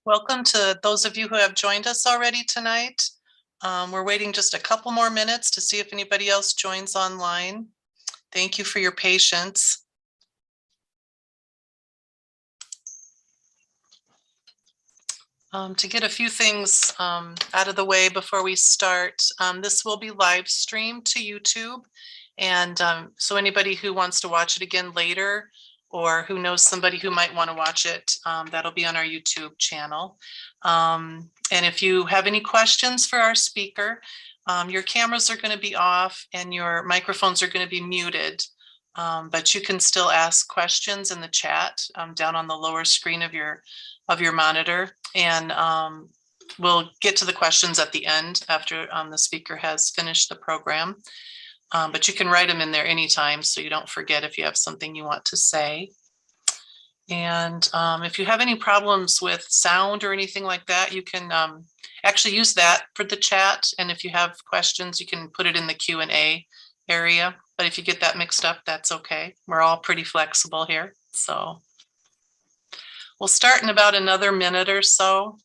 Welcome to those of you who have joined us already tonight. We're waiting just a couple more minutes to see if anybody else joins online. Thank you for your patience. To get a few things out of the way before we start, this will be live streamed to YouTube. And so anybody who wants to watch it again later, or who knows somebody who might want to watch it, that'll be on our YouTube channel. And if you have any questions for our speaker, your cameras are going to be off and your microphones are going to be muted. But you can still ask questions in the chat down on the lower screen of your monitor. And we'll get to the questions at the end after the speaker has finished the program. But you can write them in there anytime so you don't forget if you have something you want to say. And if you have any problems with sound or anything like that, you can actually use that for the chat. And if you have questions, you can put it in the Q&A area. But if you get that mixed up, that's okay. We're all pretty flexible here. So we'll start in about another minute or so,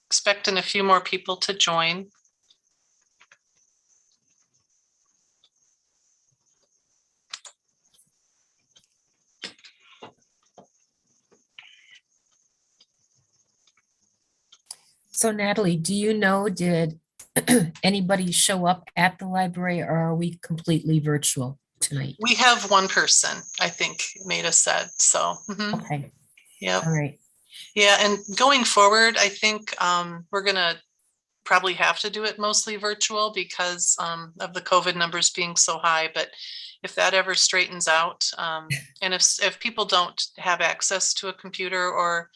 expecting a few more people to join. So Natalie, do you know, did anybody show up at the library, or are we completely virtual tonight? We have one person, I think Maida said, so. Okay. Yep. All right. Yeah, and going forward, I think we're gonna probably have to do it mostly virtual because of the COVID numbers being so high. But if that ever straightens out, and if people don't have access to a computer or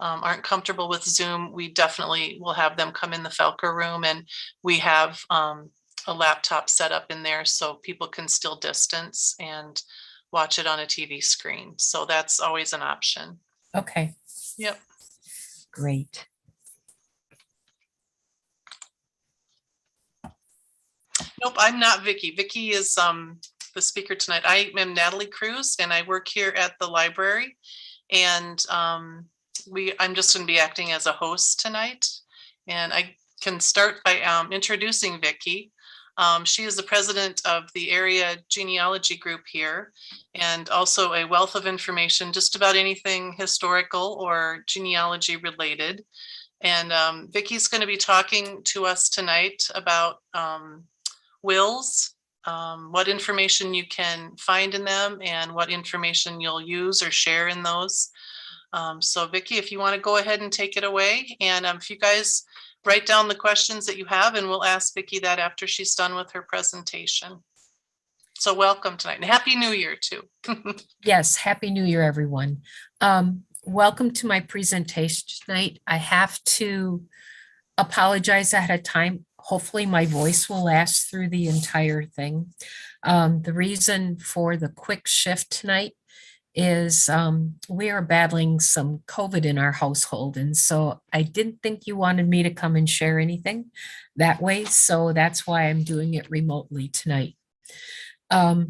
aren't comfortable with Zoom, we definitely will have them come in the Felker room, and we have a laptop set up in there so people can still distance and watch it on a TV screen. So that's always an option. Okay. Yep. Great. Nope, I'm not Vicki. Vicki is the speaker tonight. I am Natalie Cruz, and I work here at the library. And I'm just going to be acting as a host tonight. And I can start by introducing Vicki. She is the president of the area genealogy group here, and also a wealth of information, just about anything historical or genealogy related. And Vicki's going to be talking to us tonight about wills, what information you can find in them and what information you'll use or share in those. So Vicki, if you want to go ahead and take it away, and if you guys write down the questions that you have, and we'll ask Vicki that after she's done with her presentation. So welcome tonight, and Happy New Year too. Yes, Happy New Year, everyone. Welcome to my presentation tonight. I have to apologize ahead of time. Hopefully my voice will last through the entire thing. The reason for the quick shift tonight is we are battling some COVID in our household. And so I didn't think you wanted me to come and share anything that way. So that's why I'm doing it remotely tonight. I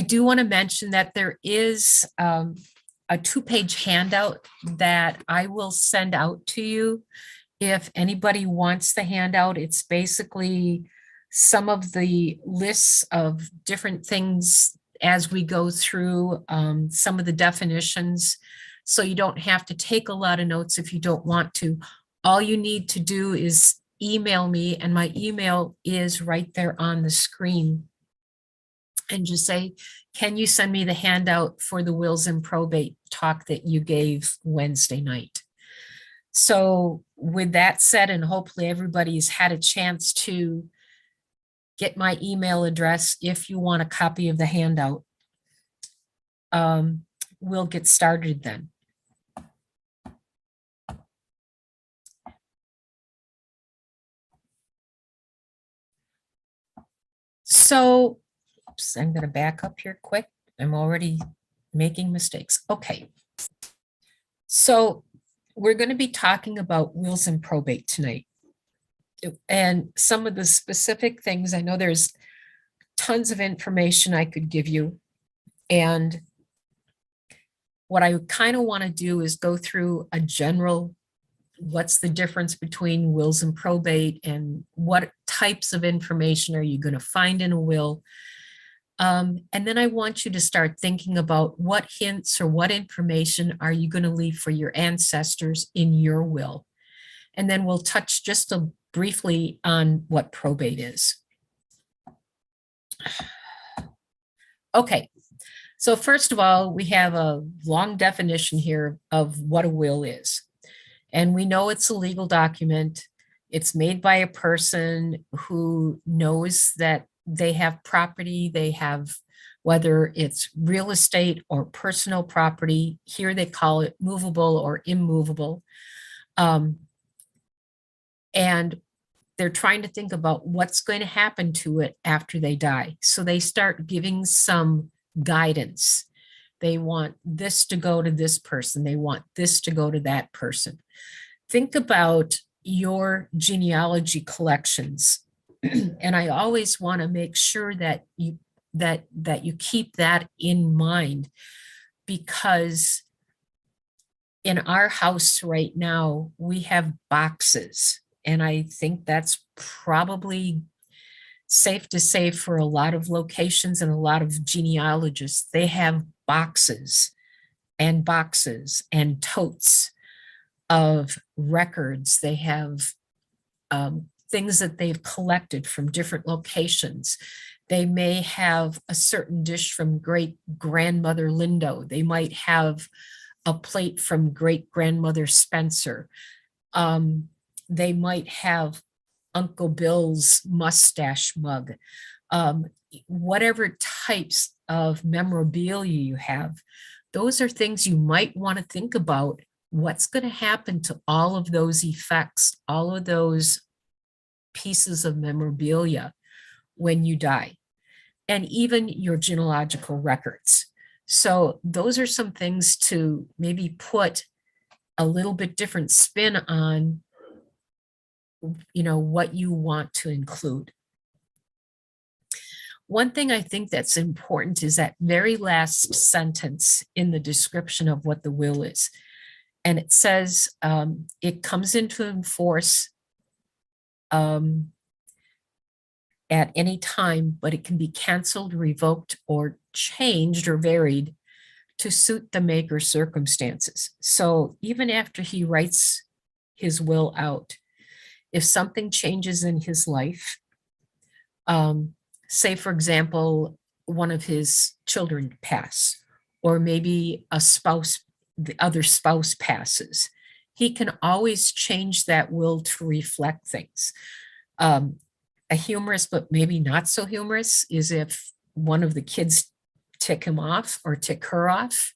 do want to mention that there is a 2-page handout that I will send out to you. If anybody wants the handout, it's basically some of the lists of different things as we go through some of the definitions. So you don't have to take a lot of notes if you don't want to. All you need to do is email me, and my email is right there on the screen. And just say, can you send me the handout for the wills and probate talk that you gave Wednesday night? So with that said, and hopefully everybody's had a chance to get my email address if you want a copy of the handout, we'll get started then. So, oops, I'm going to back up here quick. I'm already making mistakes. Okay. So we're going to be talking about wills and probate tonight. And some of the specific things, I know there's tons of information I could give you. And what I kind of want to do is go through a general, what's the difference between wills and probate, and what types of information are you going to find in a will. And then I want you to start thinking about what hints or what information are you going to leave for your ancestors in your will. And then we'll touch just briefly on what probate is. Okay, so first of all, we have a long definition here of what a will is. And we know it's a legal document. It's made by a person who knows that they have property, they have, whether it's real estate or personal property. Here they call it movable or immovable. And they're trying to think about what's going to happen to it after they die. So they start giving some guidance. They want this to go to this person. They want this to go to that person. Think about your genealogy collections. And I always want to make sure that you keep that in mind, because in our house right now, we have boxes. And I think that's probably safe to say for a lot of locations and a lot of genealogists, they have boxes and totes of records. They have things that they've collected from different locations. They may have a certain dish from great grandmother Lindo. They might have a plate from great grandmother Spencer. They might have Uncle Bill's mustache mug. Whatever types of memorabilia you have, those are things you might want to think about. What's going to happen to all of those effects, all of those pieces of memorabilia when you die, and even your genealogical records. So those are some things to maybe put a little bit different spin on, what you want to include. One thing I think that's important is that very last sentence in the description of what the will is. And it says it comes into force at any time, but it can be canceled, revoked, or changed or varied to suit the maker's circumstances. So even after he writes his will out, if something changes in his life, say, for example, one of his children pass, or maybe the other spouse passes, he can always change that will to reflect things. A humorous, but maybe not so humorous, is if one of the kids tick him off or tick her off,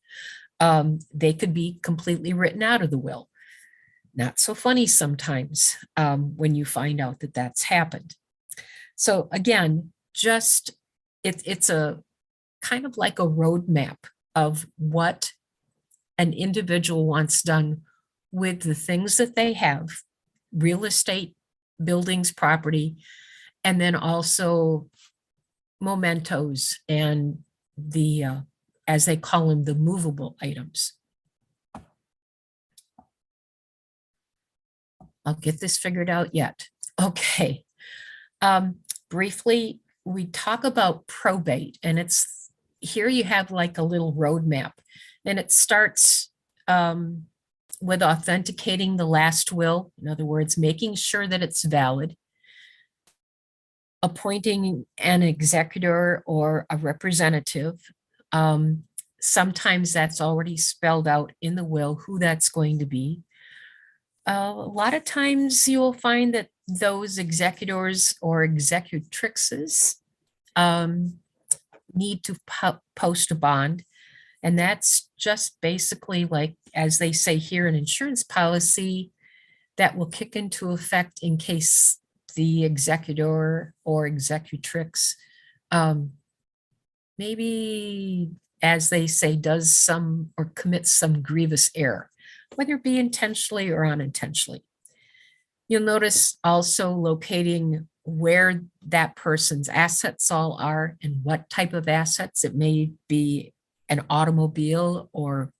they could be completely written out of the will. Not so funny sometimes when you find out that that's happened. So again, it's a kind of like a roadmap of what an individual wants done with the things that they have, real estate, buildings, property, and then also mementos and the, as they call them, the movable items. I'll get this figured out yet. Okay. Briefly, we talk about probate, and it's here you have like a little roadmap, and it starts with authenticating the last will. In other words, making sure that it's valid, appointing an executor or a representative. Sometimes that's already spelled out in the will who that's going to be. A lot of times you will find that those executors or executrixes need to post a bond. And that's just basically like, as they say here, an insurance policy that will kick into effect in case the executor or executrix maybe, as they say, does some or commits some grievous error, whether it be intentionally or unintentionally. You'll notice also locating where that person's assets all are and what type of assets. It may be an automobile or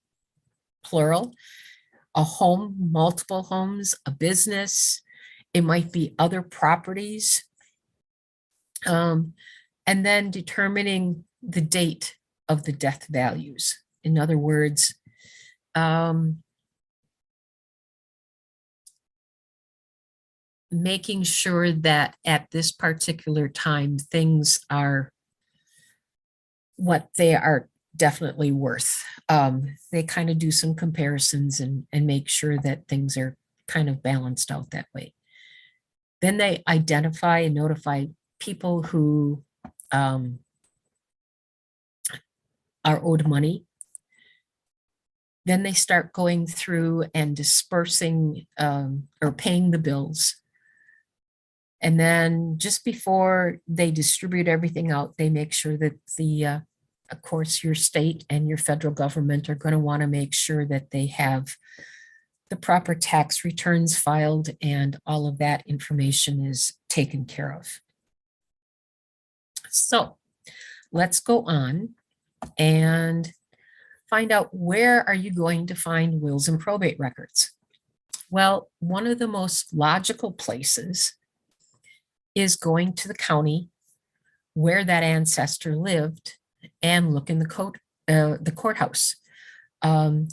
plural, a home, multiple homes, a business. It might be other properties. And then determining the date of the death values. In other words, making sure that at this particular time, things are what they are definitely worth. They kind of do some comparisons and make sure that things are kind of balanced out that way. Then they identify and notify people who are owed money. Then they start going through and dispersing or paying the bills. And then just before they distribute everything out, they make sure that of course, your state and your federal government are going to want to make sure that they have the proper tax returns filed and all of that information is taken care of. So let's go on and find out, where are you going to find wills and probate records? Well, one of the most logical places is going to the county where that ancestor lived and look in the courthouse.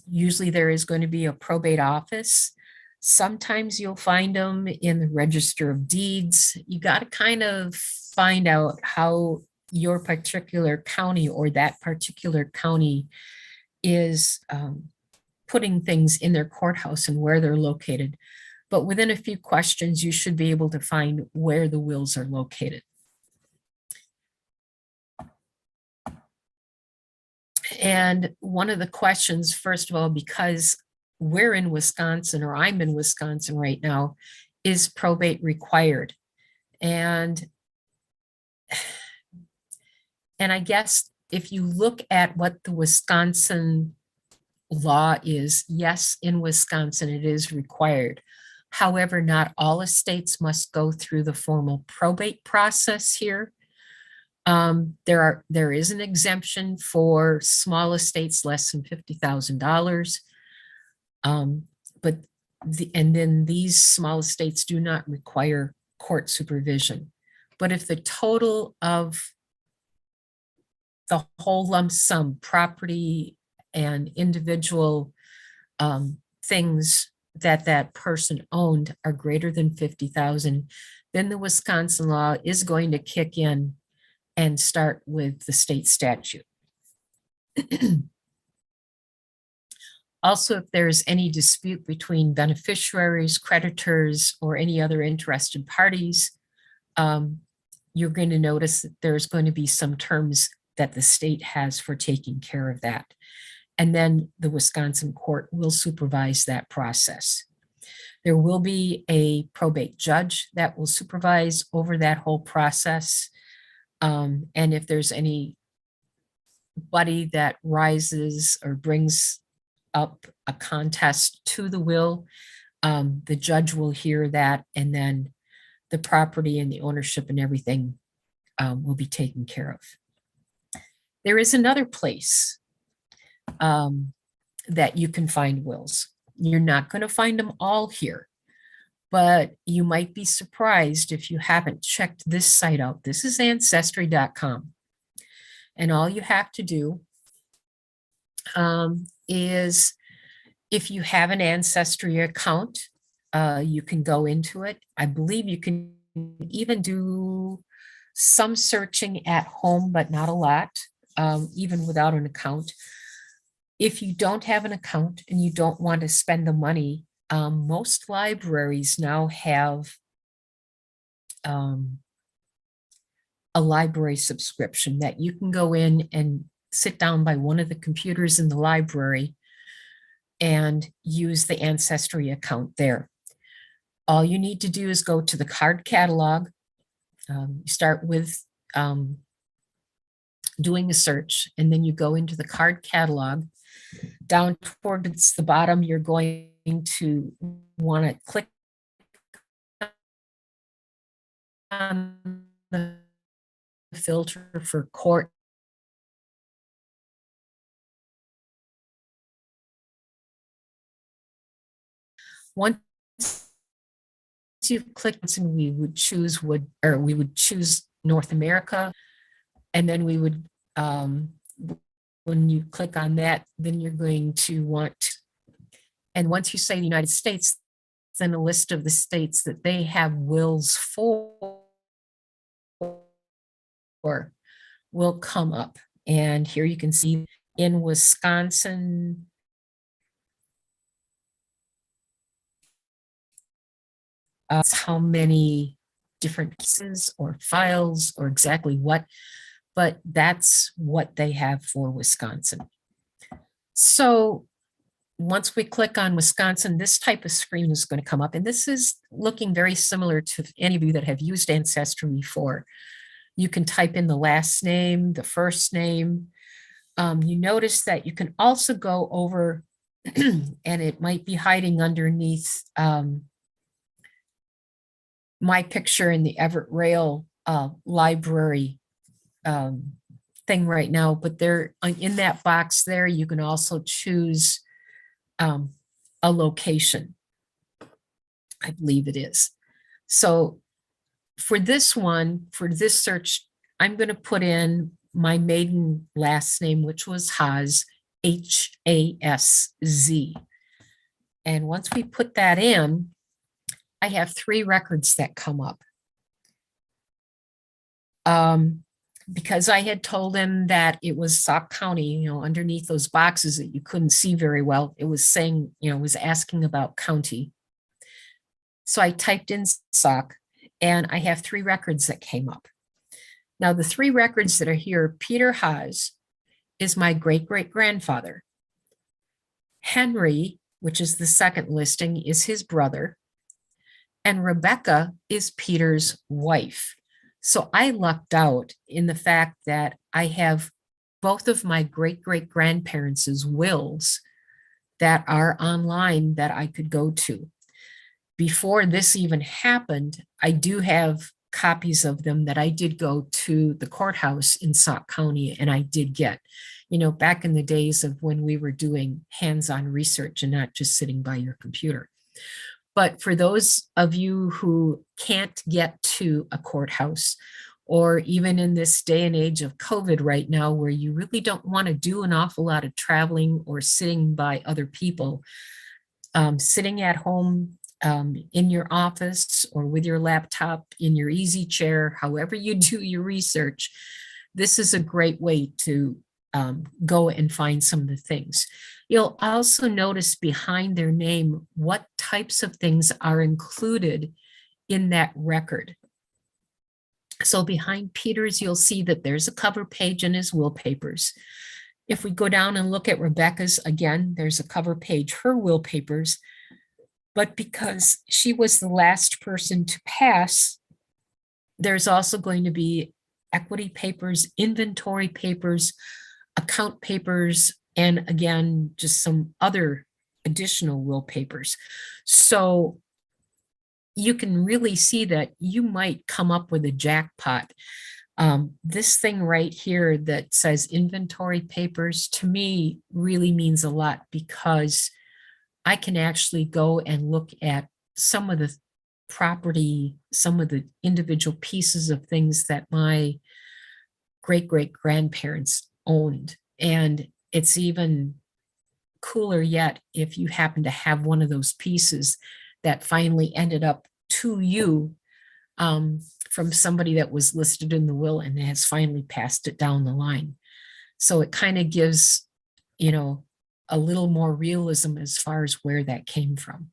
Usually there is going to be a probate office. Sometimes you'll find them in the Register of Deeds. You got to kind of find out how your particular county or that particular county is putting things in their courthouse and where they're located. But within a few questions, you should be able to find where the wills are located. And one of the questions, first of all, because we're in Wisconsin, or I'm in Wisconsin right now, is probate required? And I guess if you look at what the Wisconsin law is, yes, in Wisconsin, it is required. However, not all estates must go through the formal probate process here. There is an exemption for small estates less than $50,000. And then these small estates do not require court supervision. But if the total of the whole lump sum property and individual things that that person owned are greater than 50,000, then the Wisconsin law is going to kick in and start with the state statute. Also, if there's any dispute between beneficiaries, creditors, or any other interested parties, you're going to notice that there's going to be some terms that the state has for taking care of that. And then the Wisconsin court will supervise that process. There will be a probate judge that will supervise over that whole process. And if there's anybody that rises or brings up a contest to the will, the judge will hear that, and then the property and the ownership and everything will be taken care of. There is another place that you can find wills. You're not going to find them all here, but you might be surprised if you haven't checked this site out. This is ancestry.com. And all you have to do is, if you have an Ancestry account, you can go into it. I believe you can even do some searching at home, but not a lot, even without an account. If you don't have an account and you don't want to spend the money, most libraries now have a library subscription that you can go in and sit down by one of the computers in the library and use the Ancestry account there. All you need to do is go to the card catalog. Start with doing a search, and then you go into the card catalog. Down towards the bottom, you're going to want to click on the filter for court Once you click, and we would choose North America, and then we would, when you click on that, then you're going to want, and once you say the United States, then a list of the states that they have wills for will come up. And here you can see in Wisconsin, how many different cases or files or exactly what, but that's what they have for Wisconsin. So once we click on Wisconsin, this type of screen is going to come up, and this is looking very similar to any of you that have used Ancestry before. You can type in the last name, the first name. You notice that you can also go over and it might be hiding underneath my picture in the Everett Rail library thing right now, but there in that box there, you can also choose a location. I believe it is. So for this one, for this search, I'm going to put in my maiden last name, which was Haas, H-A-S-Z. And once we put that in, I have 3 records that come up. Because I had told him that it was Sauk County, underneath those boxes that you couldn't see very well, it was saying, it was asking about county. So I typed in Sauk, and I have 3 records that came up. Now, the 3 records that are here, Peter Haas is my great-great-grandfather. Henry, which is the second listing, is his brother. And Rebecca is Peter's wife. So I lucked out in the fact that I have both of my great-great-grandparents' wills that are online that I could go to. Before this even happened, I do have copies of them that I did go to the courthouse in Sauk County and I did get, back in the days of when we were doing hands-on research and not just sitting by your computer. But for those of you who can't get to a courthouse, or even in this day and age of COVID right now, where you really don't want to do an awful lot of traveling or sitting by other people, sitting at home in your office or with your laptop in your easy chair, however you do your research, this is a great way to go and find some of the things. You'll also notice behind their name what types of things are included in that record. So behind Peter's, you'll see that there's a cover page in his will papers. If we go down and look at Rebecca's, again, there's a cover page, her will papers. But because she was the last person to pass, there's also going to be equity papers, inventory papers, account papers, and again, just some other additional will papers. So you can really see that you might come up with a jackpot. This thing right here that says inventory papers, to me, really means a lot because I can actually go and look at some of the property, some of the individual pieces of things that my great-great-grandparents owned. And it's even cooler yet if you happen to have one of those pieces that finally ended up to you from somebody that was listed in the will and has finally passed it down the line. So it kind of gives, a little more realism as far as where that came from.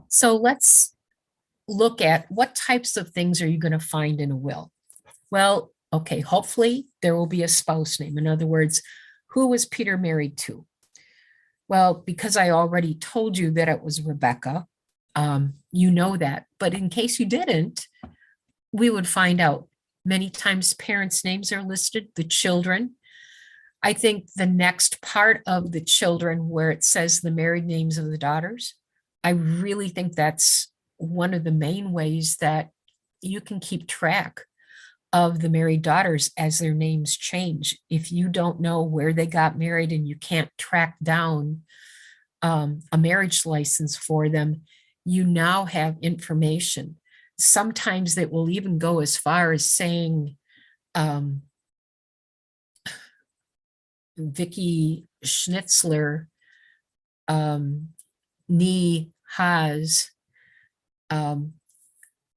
So let's look at what types of things are you going to find in a will? Well, okay, hopefully there will be a spouse name. In other words, who was Peter married to? Well, because I already told you that it was Rebecca, you know that. But in case you didn't, we would find out. Many times parents' names are listed, the children. I think the next part of the children where it says the married names of the daughters, I really think that's one of the main ways that you can keep track of the married daughters as their names change. If you don't know where they got married and you can't track down a marriage license for them, you now have information. Sometimes it will even go as far as saying, Vicky Schnitzler, nee Haas,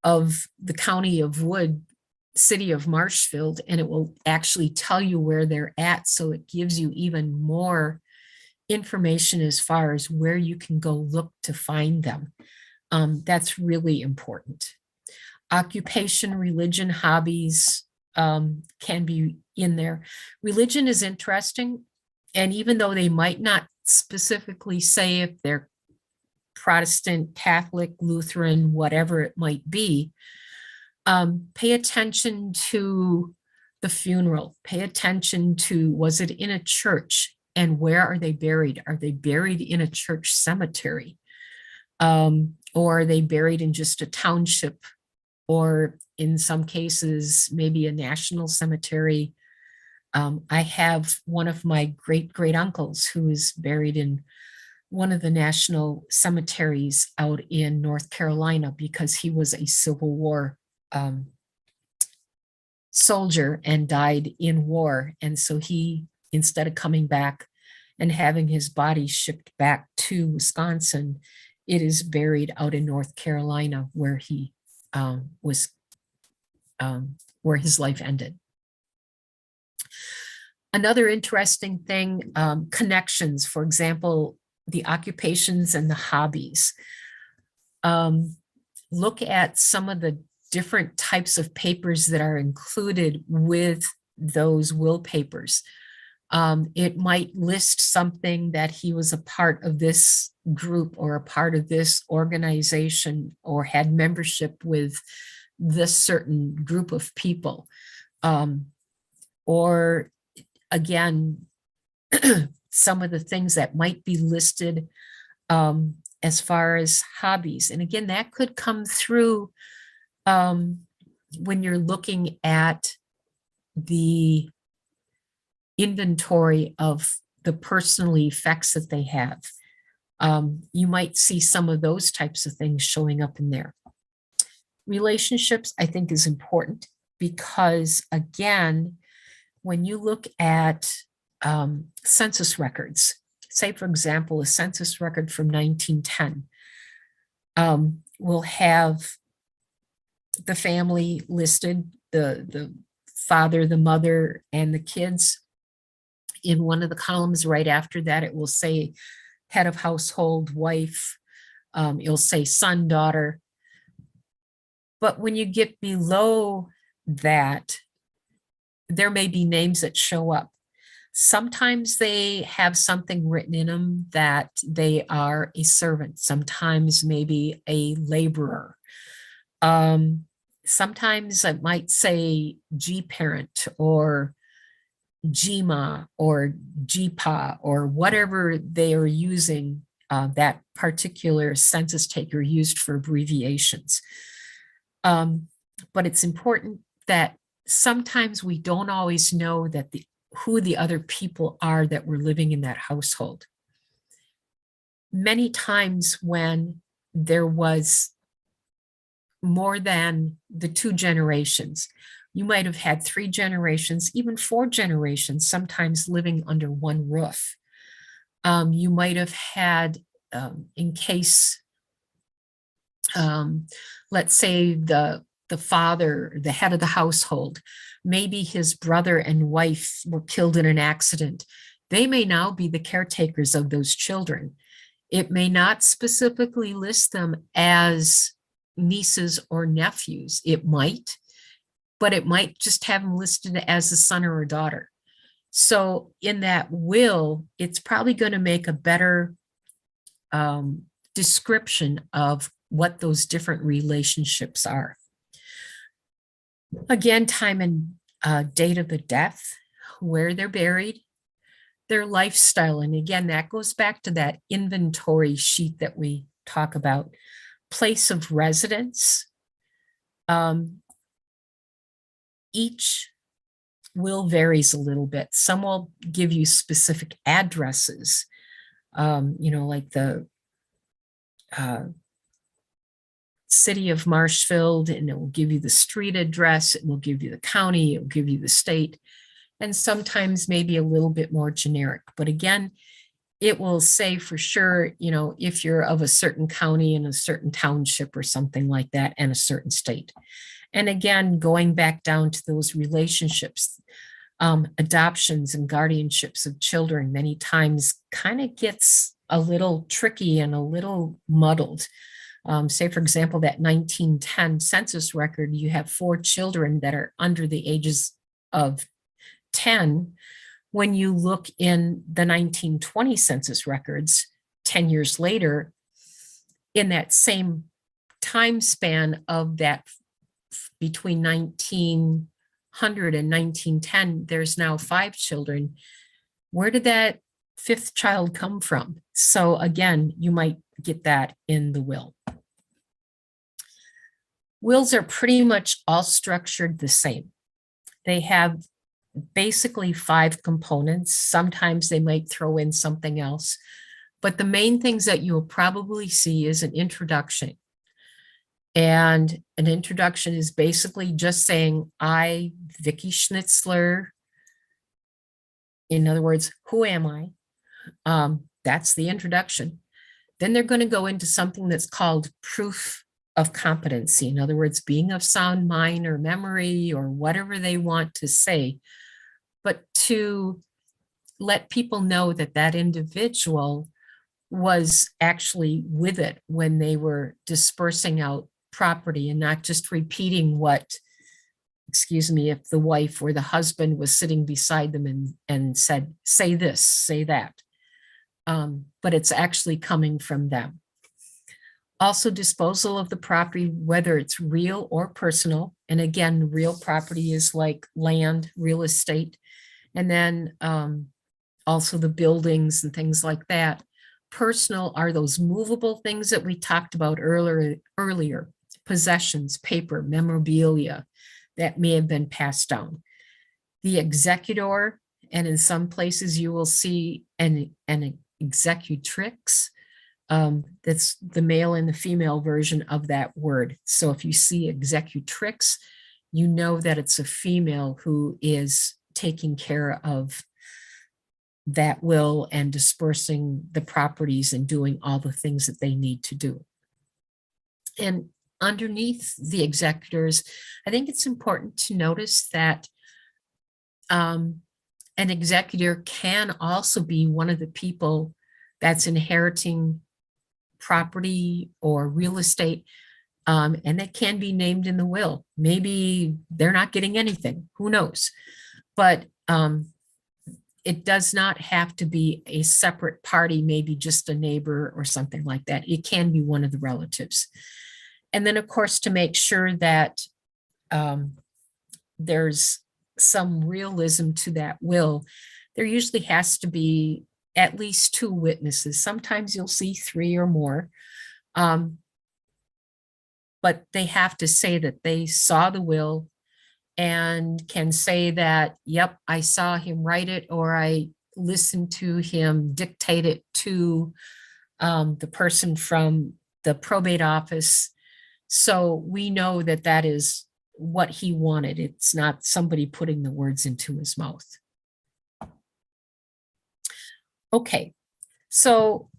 of the county of Wood, city of Marshfield, and it will actually tell you where they're at. So it gives you even more information as far as where you can go look to find them. That's really important. Occupation, religion, hobbies can be in there. Religion is interesting. And even though they might not specifically say if they're Protestant, Catholic, Lutheran, whatever it might be, pay attention to the funeral. Pay attention to, was it in a church? And where are they buried? Are they buried in a church cemetery? Or are they buried in just a township? Or in some cases, maybe a national cemetery. I have one of my great uncles who is buried in one of the national cemeteries out in North Carolina because he was a Civil War soldier and died in war. And so he, instead of coming back and having his body shipped back to Wisconsin, it is buried out in North Carolina where he was, where his life ended. Another interesting thing, connections, for example, the occupations and the hobbies. Look at some of the different types of papers that are included with those will papers. It might list something that he was a part of this group or a part of this organization or had membership with this certain group of people. Or again, some of the things that might be listed as far as hobbies. And again, that could come through when you're looking at the inventory of the personal effects that they have. You might see some of those types of things showing up in there. Relationships, I think, is important because, again, when you look at census records, say, for example, a census record from 1910 will have the family listed, the father, the mother, and the kids. In one of the columns right after that, it will say head of household, wife, it'll say son, daughter. But when you get below that, there may be names that show up. Sometimes they have something written in them that they are a servant, sometimes maybe a laborer. Sometimes it might say G-parent or GMA or GPA or whatever they are using, that particular census taker used for abbreviations. But it's important that sometimes we don't always know that who the other people are that were living in that household. Many times when there was more than the 2 generations, you might have had 3 generations, even 4 generations, sometimes living under one roof. You might have had, in case, let's say the father, the head of the household, maybe his brother and wife were killed in an accident. They may now be the caretakers of those children. It may not specifically list them as nieces or nephews. It might, but it might just have them listed as a son or a daughter. So in that will, it's probably going to make a better description of what those different relationships are. Again, time and date of the death, where they're buried, their lifestyle. And again, that goes back to that inventory sheet that we talk about. Place of residence. Each will varies a little bit. Some will give you specific addresses. like the city of Marshfield, and it will give you the street address, it will give you the county, it will give you the state, and sometimes maybe a little bit more generic. But again, it will say for sure, if you're of a certain county and a certain township or something like that, and a certain state. And again, going back down to those relationships, adoptions and guardianships of children many times kind of gets a little tricky and a little muddled. Say, for example, that 1910 census record, you have 4 children that are under the ages of 10. When you look in the 1920 census records, 10 years later, in that same time span of that between 1900 and 1910, there's now 5 children. Where did that 5th child come from? So again, you might get that in the will. Wills are pretty much all structured the same. They have basically 5 components. Sometimes they might throw in something else, but the main things that you'll probably see is an introduction. And an introduction is basically just saying, I, Vicki Schnitzler, in other words, who am I? That's the introduction. Then they're going to go into something that's called proof of competency. In other words, being of sound mind or memory or whatever they want to say, but to let people know that that individual was actually with it when they were dispersing out property and not just repeating what, excuse me, if the wife or the husband was sitting beside them and said, say this, say that. But it's actually coming from them. Also, disposal of the property, whether it's real or personal. And again, real property is like land, real estate. And then also the buildings and things like that. Personal are those movable things that we talked about earlier. Possessions, paper, memorabilia that may have been passed down. The executor, and in some places you will see an executrix. That's the male and the female version of that word. So if you see executrix, you know that it's a female who is taking care of that will and dispersing the properties and doing all the things that they need to do. And underneath the executors, I think it's important to notice that an executor can also be one of the people that's inheriting property or real estate, and that can be named in the will. Maybe they're not getting anything, who knows? But it does not have to be a separate party, maybe just a neighbor or something like that. It can be one of the relatives. And then, of course, to make sure that there's some realism to that will, there usually has to be at least 2 witnesses. Sometimes you'll see 3 or more, but they have to say that they saw the will and can say that, yep, I saw him write it, or I listened to him dictate it to the person from the probate office. So we know that that is what he wanted. It's not somebody putting the words into his mouth. Okay, so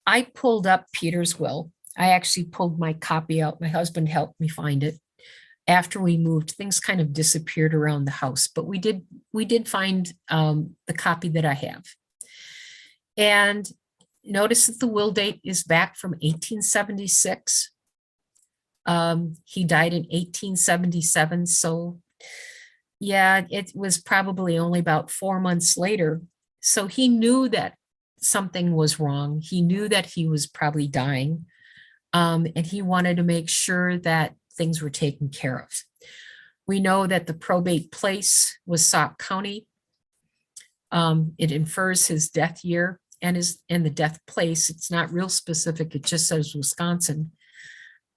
I pulled up Peter's will. I actually pulled my copy out. My husband helped me find it. After we moved, things kind of disappeared around the house, but we did find the copy that I have. And notice that the will date is back from 1876. He died in 1877. So yeah, it was probably only about 4 months later. So he knew that something was wrong. He knew that he was probably dying. And he wanted to make sure that things were taken care of. We know that the probate place was Sauk County. It infers his death year and the death place. It's not real specific. It just says Wisconsin.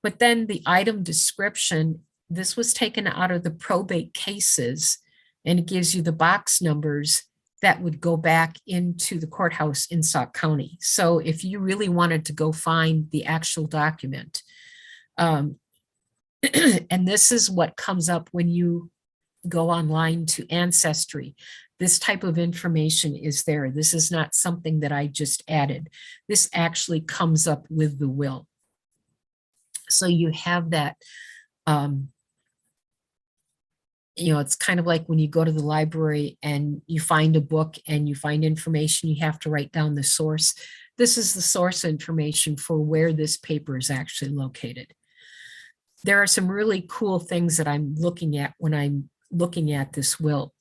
But then the item description, this was taken out of the probate cases, and it gives you the box numbers that would go back into the courthouse in Sauk County. So if you really wanted to go find the actual document, and this is what comes up when you go online to Ancestry. This type of information is there. This is not something that I just added. This actually comes up with the will. So you have that, it's kind of like when you go to the library and you find a book and you find information, you have to write down the source. This is the source information for where this paper is actually located. There are some really cool things that I'm looking at when I'm looking at this will.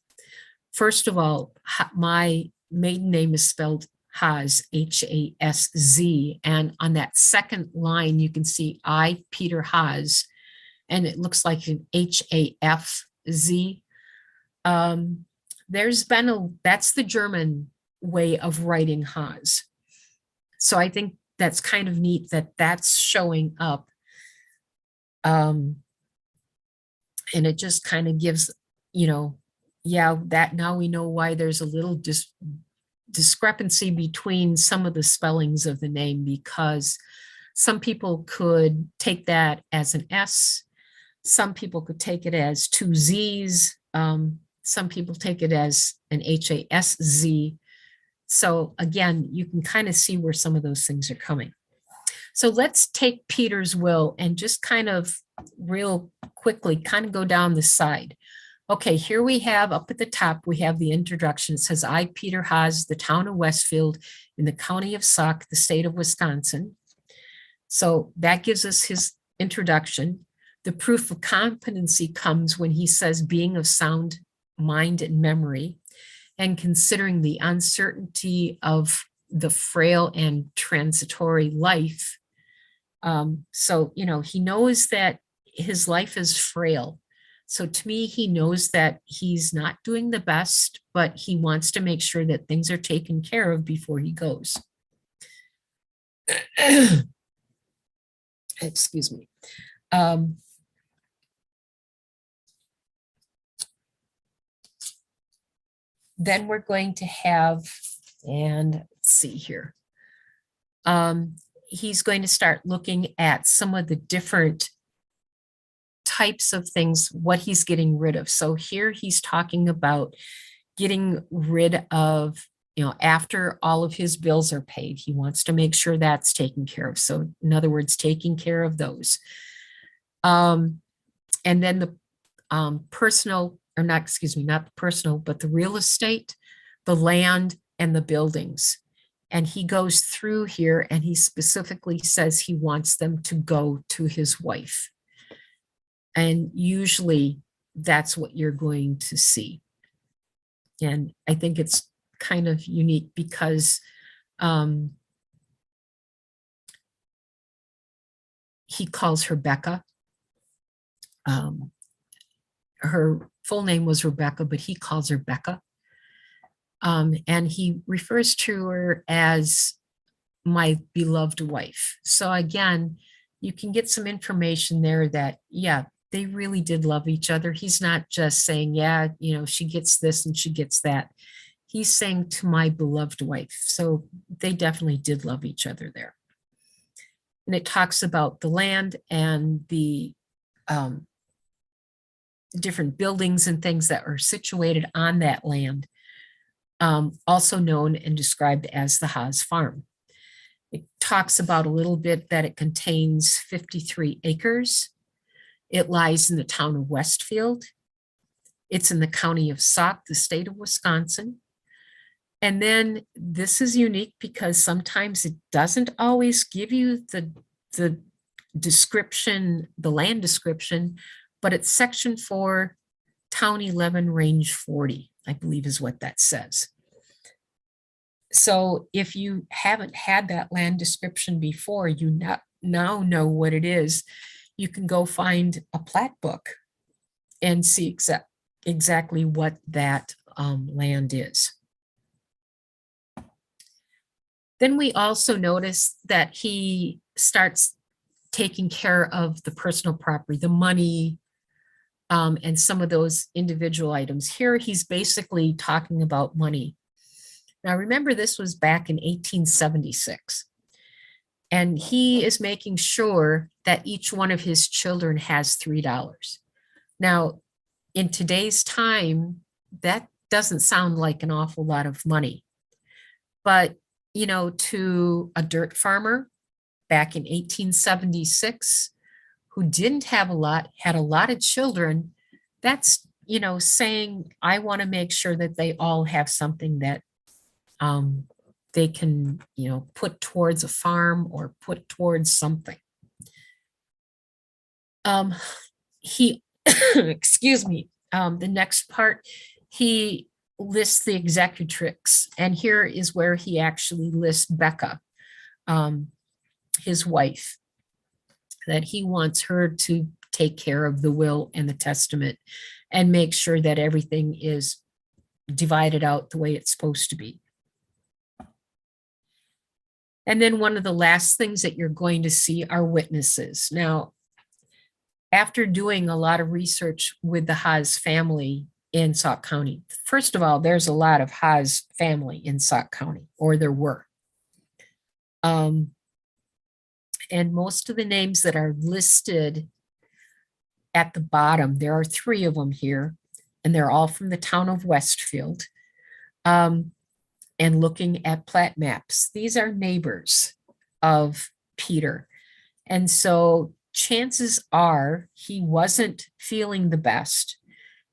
First of all, my maiden name is spelled Haas, H-A-S-Z. And on that second line, you can see I, Peter Haas, and it looks like an H-A-F-Z. That's the German way of writing Haas. So I think that's kind of neat that that's showing up. And it just kind of gives, that now we know why there's a little discrepancy between some of the spellings of the name, because some people could take that as an S. Some people could take it as two Z's. Some people take it as an H-A-S-Z. So again, you can kind of see where some of those things are coming. So let's take Peter's will and just kind of real quickly kind of go down the side. Okay, here we have up at the top, we have the introduction. It says, I, Peter Haas, the town of Westfield in the county of Sauk, the state of Wisconsin. So that gives us his introduction. The proof of competency comes when he says being of sound mind and memory, and considering the uncertainty of the frail and transitory life. So, he knows that his life is frail. So to me, he knows that he's not doing the best, but he wants to make sure that things are taken care of before he goes. Excuse me. Then we're going to have, and let's see here. He's going to start looking at some of the different types of things, what he's getting rid of. So here he's talking about getting rid of, after all of his bills are paid, he wants to make sure that's taken care of. So in other words, taking care of those. And then the personal, or not, excuse me, not the personal, but the real estate, the land, and the buildings. And he goes through here and he specifically says he wants them to go to his wife. And usually that's what you're going to see. And I think it's kind of unique because he calls her Becca. Her full name was Rebecca, but he calls her Becca. And he refers to her as my beloved wife. So again, you can get some information there that, yeah, they really did love each other. He's not just saying, yeah, she gets this and she gets that. He's saying to my beloved wife. So they definitely did love each other there. And it talks about the land and the different buildings and things that are situated on that land, also known and described as the Haas Farm. It talks about a little bit that it contains 53 acres. It lies in the town of Westfield. It's in the county of Sauk, the state of Wisconsin. And then this is unique because sometimes it doesn't always give you the description, the land description, but it's section 4, town 11, range 40, I believe is what that says. So if you haven't had that land description before, you now know what it is. You can go find a plat book and see exactly what that land is. Then we also notice that he starts taking care of the personal property, the money, and some of those individual items. Here, he's basically talking about money. Now, remember, this was back in 1876. And he is making sure that each one of his children has $3. Now, in today's time, that doesn't sound like an awful lot of money. But, to a dirt farmer back in 1876 who didn't have a lot, had a lot of children, that's, saying, I want to make sure that they all have something that they can, put towards a farm or put towards something. He, excuse me, the next part, he lists the executrix, and here is where he actually lists Becca, his wife, that he wants her to take care of the will and the testament and make sure that everything is divided out the way it's supposed to be. And then one of the last things that you're going to see are witnesses. Now, after doing a lot of research with the Haas family in Sauk County, first of all, there's a lot of Haas family in Sauk County, or there were. And most of the names that are listed at the bottom, there are 3 of them here, and they're all from the town of Westfield. And looking at plat maps, these are neighbors of Peter. And so chances are he wasn't feeling the best.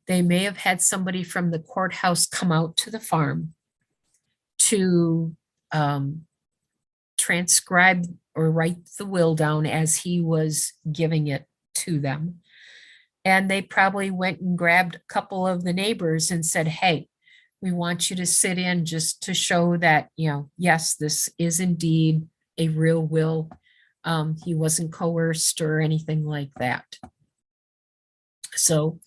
They may have had somebody from the courthouse come out to the farm to transcribe or write the will down as he was giving it to them. And they probably went and grabbed a couple of the neighbors and said, hey, we want you to sit in just to show that, yes, this is indeed a real will. He wasn't coerced or anything like that. So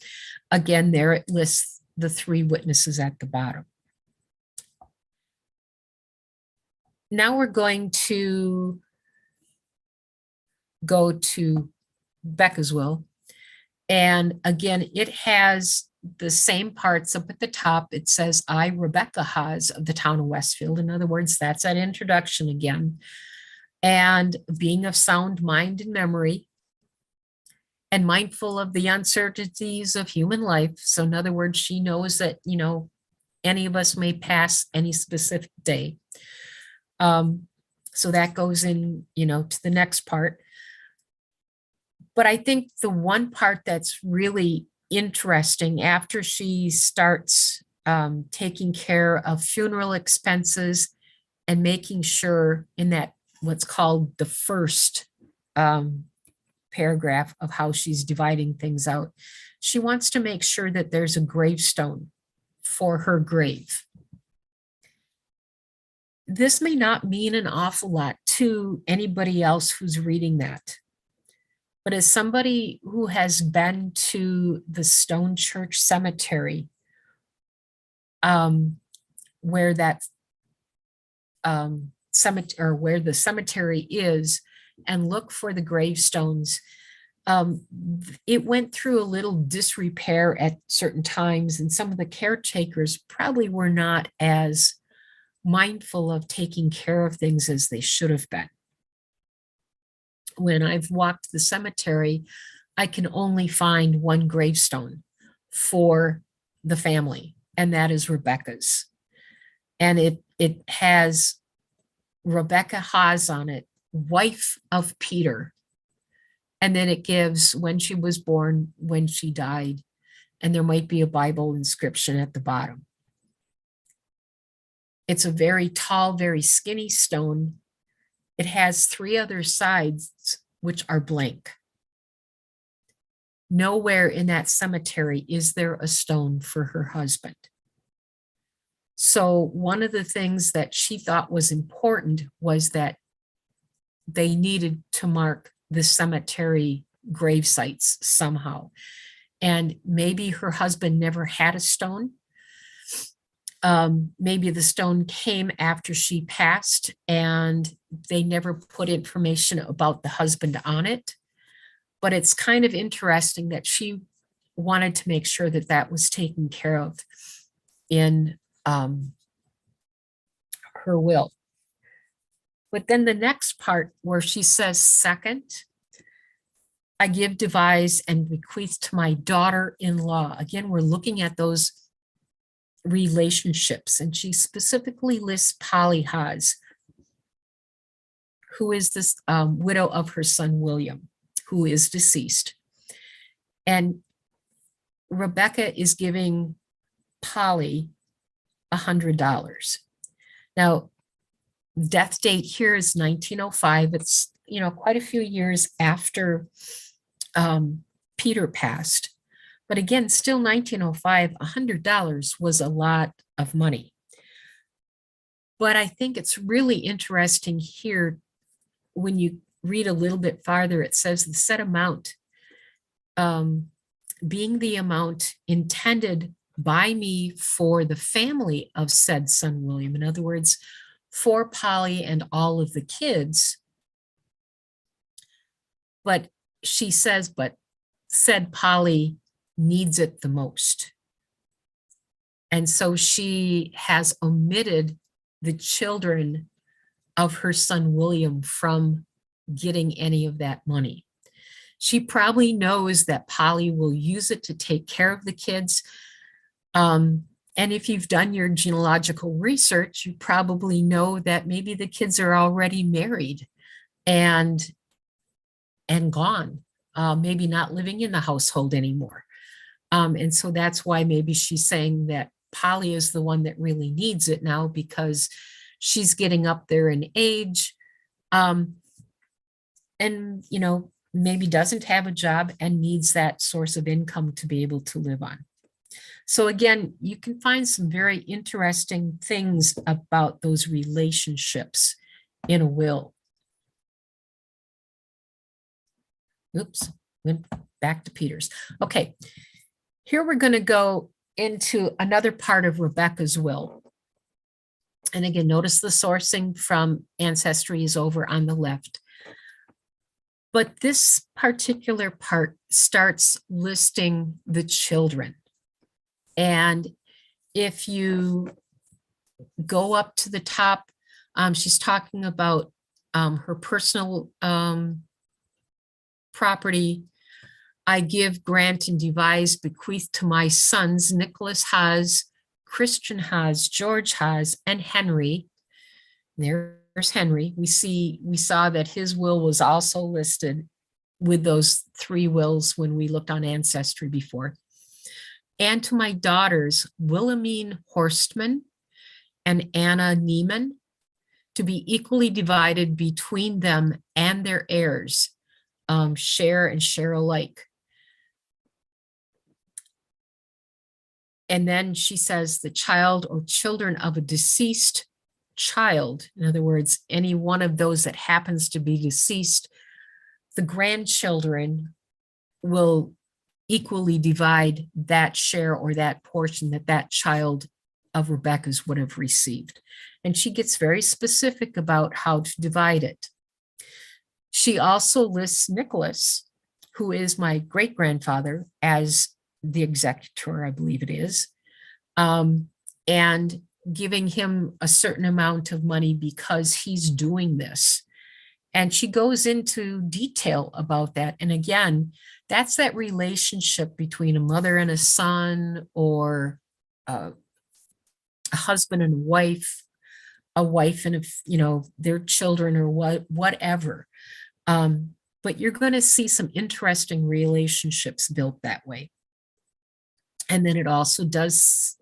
again, there it lists the 3 witnesses at the bottom. Now we're going to go to Becca's will. And again, it has the same parts up at the top. It says, I, Rebecca Haas of the town of Westfield. In other words, that's that introduction again. And being of sound mind and memory and mindful of the uncertainties of human life. So in other words, she knows that, any of us may pass any specific day. So that goes in, to the next part. But I think the one part that's really interesting after she starts taking care of funeral expenses and making sure in that what's called the first paragraph of how she's dividing things out, she wants to make sure that there's a gravestone for her grave. This may not mean an awful lot to anybody else who's reading that. But as somebody who has been to the Stone Church Cemetery, where that cemetery, or where the cemetery is, and look for the gravestones, it went through a little disrepair at certain times, and some of the caretakers probably were not as mindful of taking care of things as they should have been. When I've walked the cemetery, I can only find one gravestone for the family, and that is Rebecca's. And it has Rebecca Haas on it, wife of Peter. And then it gives when she was born, when she died, and there might be a Bible inscription at the bottom. It's a very tall, very skinny stone. It has 3 other sides which are blank. Nowhere in that cemetery is there a stone for her husband. So one of the things that she thought was important was that they needed to mark the cemetery grave sites somehow. And maybe her husband never had a stone. Maybe the stone came after she passed and they never put information about the husband on it. But it's kind of interesting that she wanted to make sure that that was taken care of in her will. But then the next part where she says, second, I give, devise, and bequeath to my daughter-in-law. Again, we're looking at those relationships, and she specifically lists Polly Haas, who is this widow of her son William, who is deceased. And Rebecca is giving Polly $100. Now, death date here is 1905. It's, quite a few years after Peter passed. But again, still 1905, $100 was a lot of money. But I think it's really interesting here when you read a little bit farther, it says the said amount being the amount intended by me for the family of said son William. In other words, for Polly and all of the kids. But she says, but said Polly needs it the most. And so she has omitted the children of her son William from getting any of that money. She probably knows that Polly will use it to take care of the kids. And if you've done your genealogical research, you probably know that maybe the kids are already married and gone, maybe not living in the household anymore. And so that's why maybe she's saying that Polly is the one that really needs it now, because she's getting up there in age, and maybe doesn't have a job and needs that source of income to be able to live on. So again, you can find some very interesting things about those relationships in a will. Oops, went back to Peter's. Okay, here we're going to go into another part of Rebecca's will. And again, notice the sourcing from Ancestry is over on the left. But this particular part starts listing the children. And if you go up to the top, she's talking about her personal property. I give, grant, and devise, bequeath to my sons, Nicholas Haas, Christian Haas, George Haas, and Henry. There's Henry. We saw that his will was also listed with those 3 wills when we looked on Ancestry before. And to my daughters, Wilhelmine Horstman and Anna Niemann, to be equally divided between them and their heirs, share and share alike. And then she says the child or children of a deceased child, in other words, any one of those that happens to be deceased, the grandchildren will equally divide that share or that portion that that child of Rebecca's would have received. And she gets very specific about how to divide it. She also lists Nicholas, who is my great-grandfather, as the executor, I believe it is, and giving him a certain amount of money because he's doing this. And she goes into detail about that. And again, that's that relationship between a mother and a son, or a husband and a wife and their children, or whatever. But you're going to see some interesting relationships built that way. And then it also does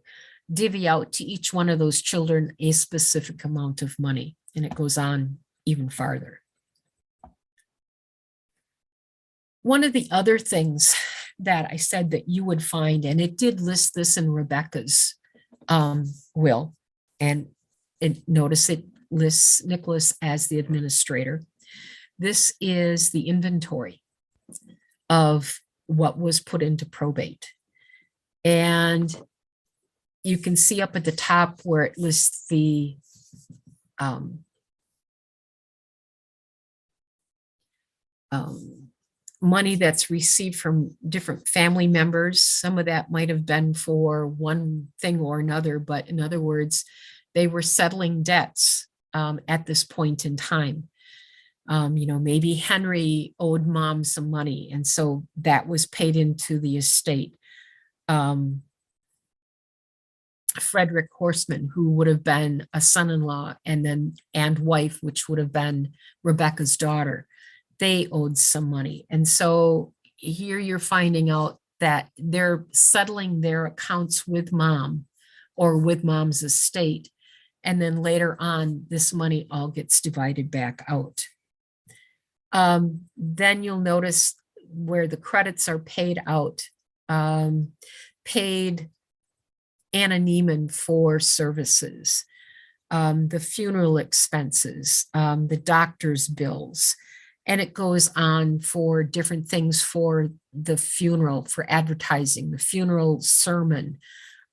divvy out to each one of those children a specific amount of money, and it goes on even farther. One of the other things that I said that you would find, and it did list this in Rebecca's will, and notice it lists Nicholas as the administrator. This is the inventory of what was put into probate. And you can see up at the top where it lists the money that's received from different family members. Some of that might have been for one thing or another, but in other words, They were settling debts at this point in time. Maybe Henry owed mom some money, and so that was paid into the estate. Frederick Horseman, who would have been a son-in-law and wife, which would have been Rebecca's daughter, they owed some money. And so here you're finding out that they're settling their accounts with mom or with mom's estate. And then later on, this money all gets divided back out. Then you'll notice where the credits are paid out, paid Anna Neiman for services, the funeral expenses, the doctor's bills, and it goes on for different things for the funeral, for advertising, the funeral sermon,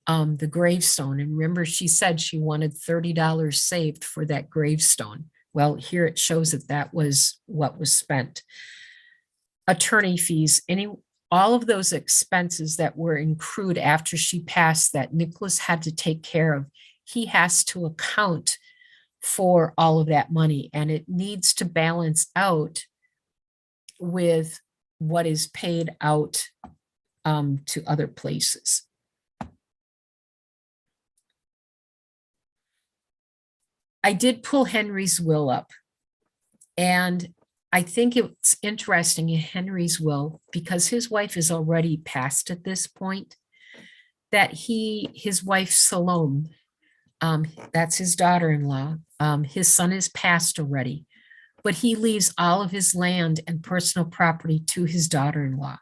the gravestone. And remember, she said she wanted $30 saved for that gravestone. Well, here it shows that that was what was spent. Attorney fees, all of those expenses that were accrued after she passed that Nicholas had to take care of, he has to account for all of that money, and it needs to balance out with what is paid out to other places. I did pull Henry's will up, and I think it's interesting in Henry's will, because his wife is already passed at this point, that his wife Salome, that's his daughter-in-law, his son is passed already, but he leaves all of his land and personal property to his daughter-in-law,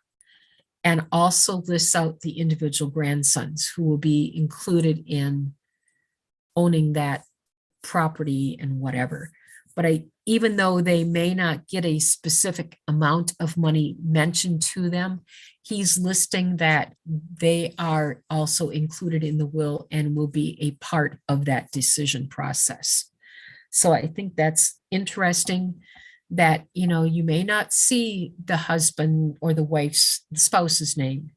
and also lists out the individual grandsons who will be included in owning that property and whatever. But even though they may not get a specific amount of money mentioned to them, he's listing that they are also included in the will and will be a part of that decision process. So I think that's interesting that, you may not see the husband or the spouse's name.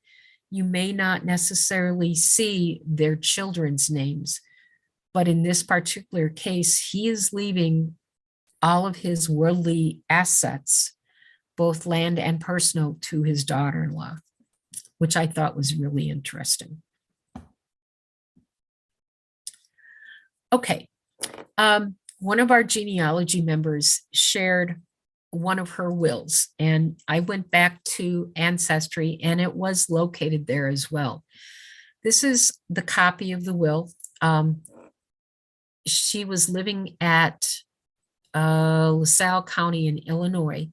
You may not necessarily see their children's names, but in this particular case, he is leaving all of his worldly assets, both land and personal, to his daughter-in-law, which I thought was really interesting. Okay. One of our genealogy members shared one of her wills, and I went back to Ancestry, and it was located there as well. This is the copy of the will. She was living at LaSalle County in Illinois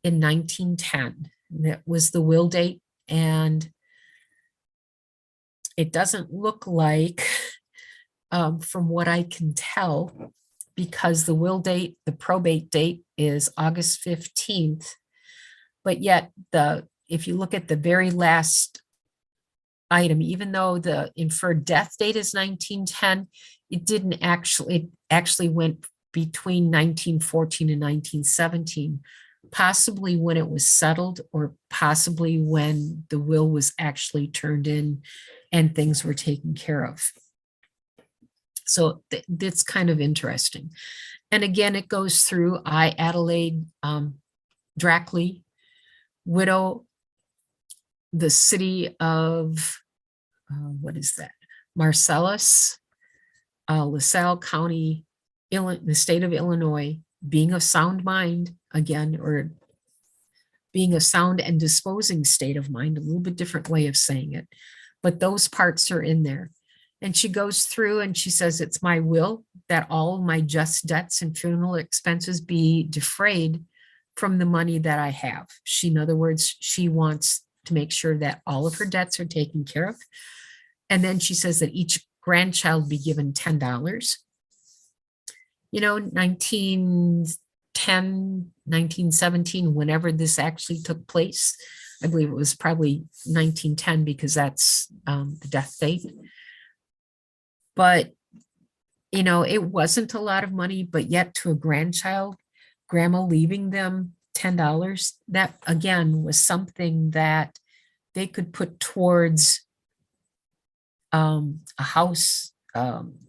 in 1910. That was the will date, and it doesn't look like, from what I can tell, because the will date, the probate date is August 15th, but yet if you look at the very last item, even though the inferred death date is 1910, it actually went between 1914 and 1917, possibly when it was settled, or possibly when the will was actually turned in and things were taken care of. So that's kind of interesting. And again, it goes through Adelaide Drackley, widow, the city of, what is that? Marcellus, LaSalle County, the state of Illinois, being of sound mind, again, or being a sound and disposing state of mind, a little bit different way of saying it, but those parts are in there. And she goes through and she says, it's my will that all of my just debts and funeral expenses be defrayed from the money that I have. In other words, she wants to make sure that all of her debts are taken care of. And then she says that each grandchild be given $10. 1910, 1917, whenever this actually took place, I believe it was probably 1910 because that's the death date. But, it wasn't a lot of money, but yet to a grandchild, grandma leaving them $10, that again was something that they could put towards a house,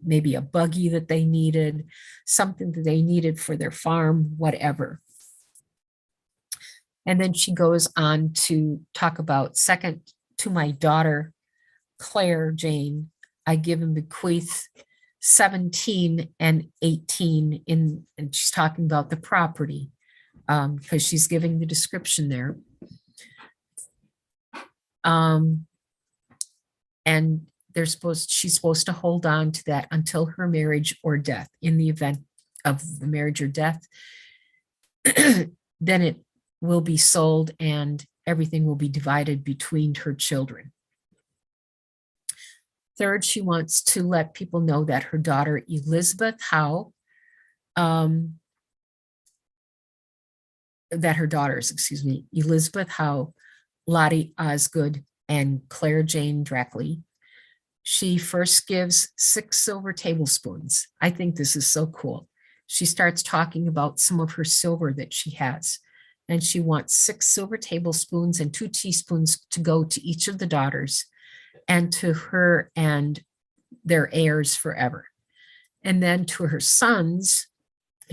maybe a buggy that they needed, something that they needed for their farm, whatever. And then she goes on to talk about second to my daughter, Claire Jane, I give and bequeath 17 and 18 and she's talking about the property because she's giving the description there. And she's supposed to hold on to that until her marriage or death. In the event of the marriage or death, then it will be sold and everything will be divided between her children. Third, she wants to let people know that her daughter Elizabeth Howe, that her daughters, excuse me, Elizabeth Howe, Lottie Osgood, and Claire Jane Dreckley, she first gives 6 silver tablespoons. I think this is so cool. She starts talking about some of her silver that she has. And she wants 6 silver tablespoons and 2 teaspoons to go to each of the daughters and to her and their heirs forever. And then to her sons,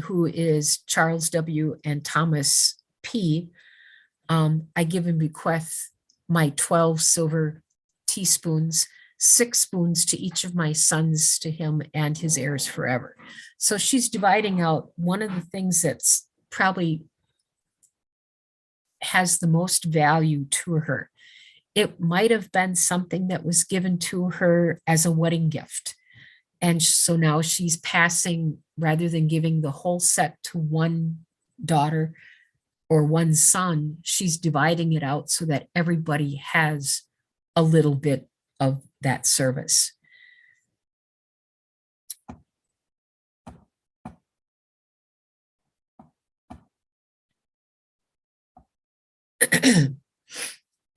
who is Charles W. and Thomas P., I give and bequeath my 12 silver teaspoons, 6 spoons to each of my sons to him and his heirs forever. So she's dividing out one of the things that's probably has the most value to her. It might have been something that was given to her as a wedding gift. And so now she's passing, rather than giving the whole set to one daughter or one son, she's dividing it out so that everybody has a little bit of that service.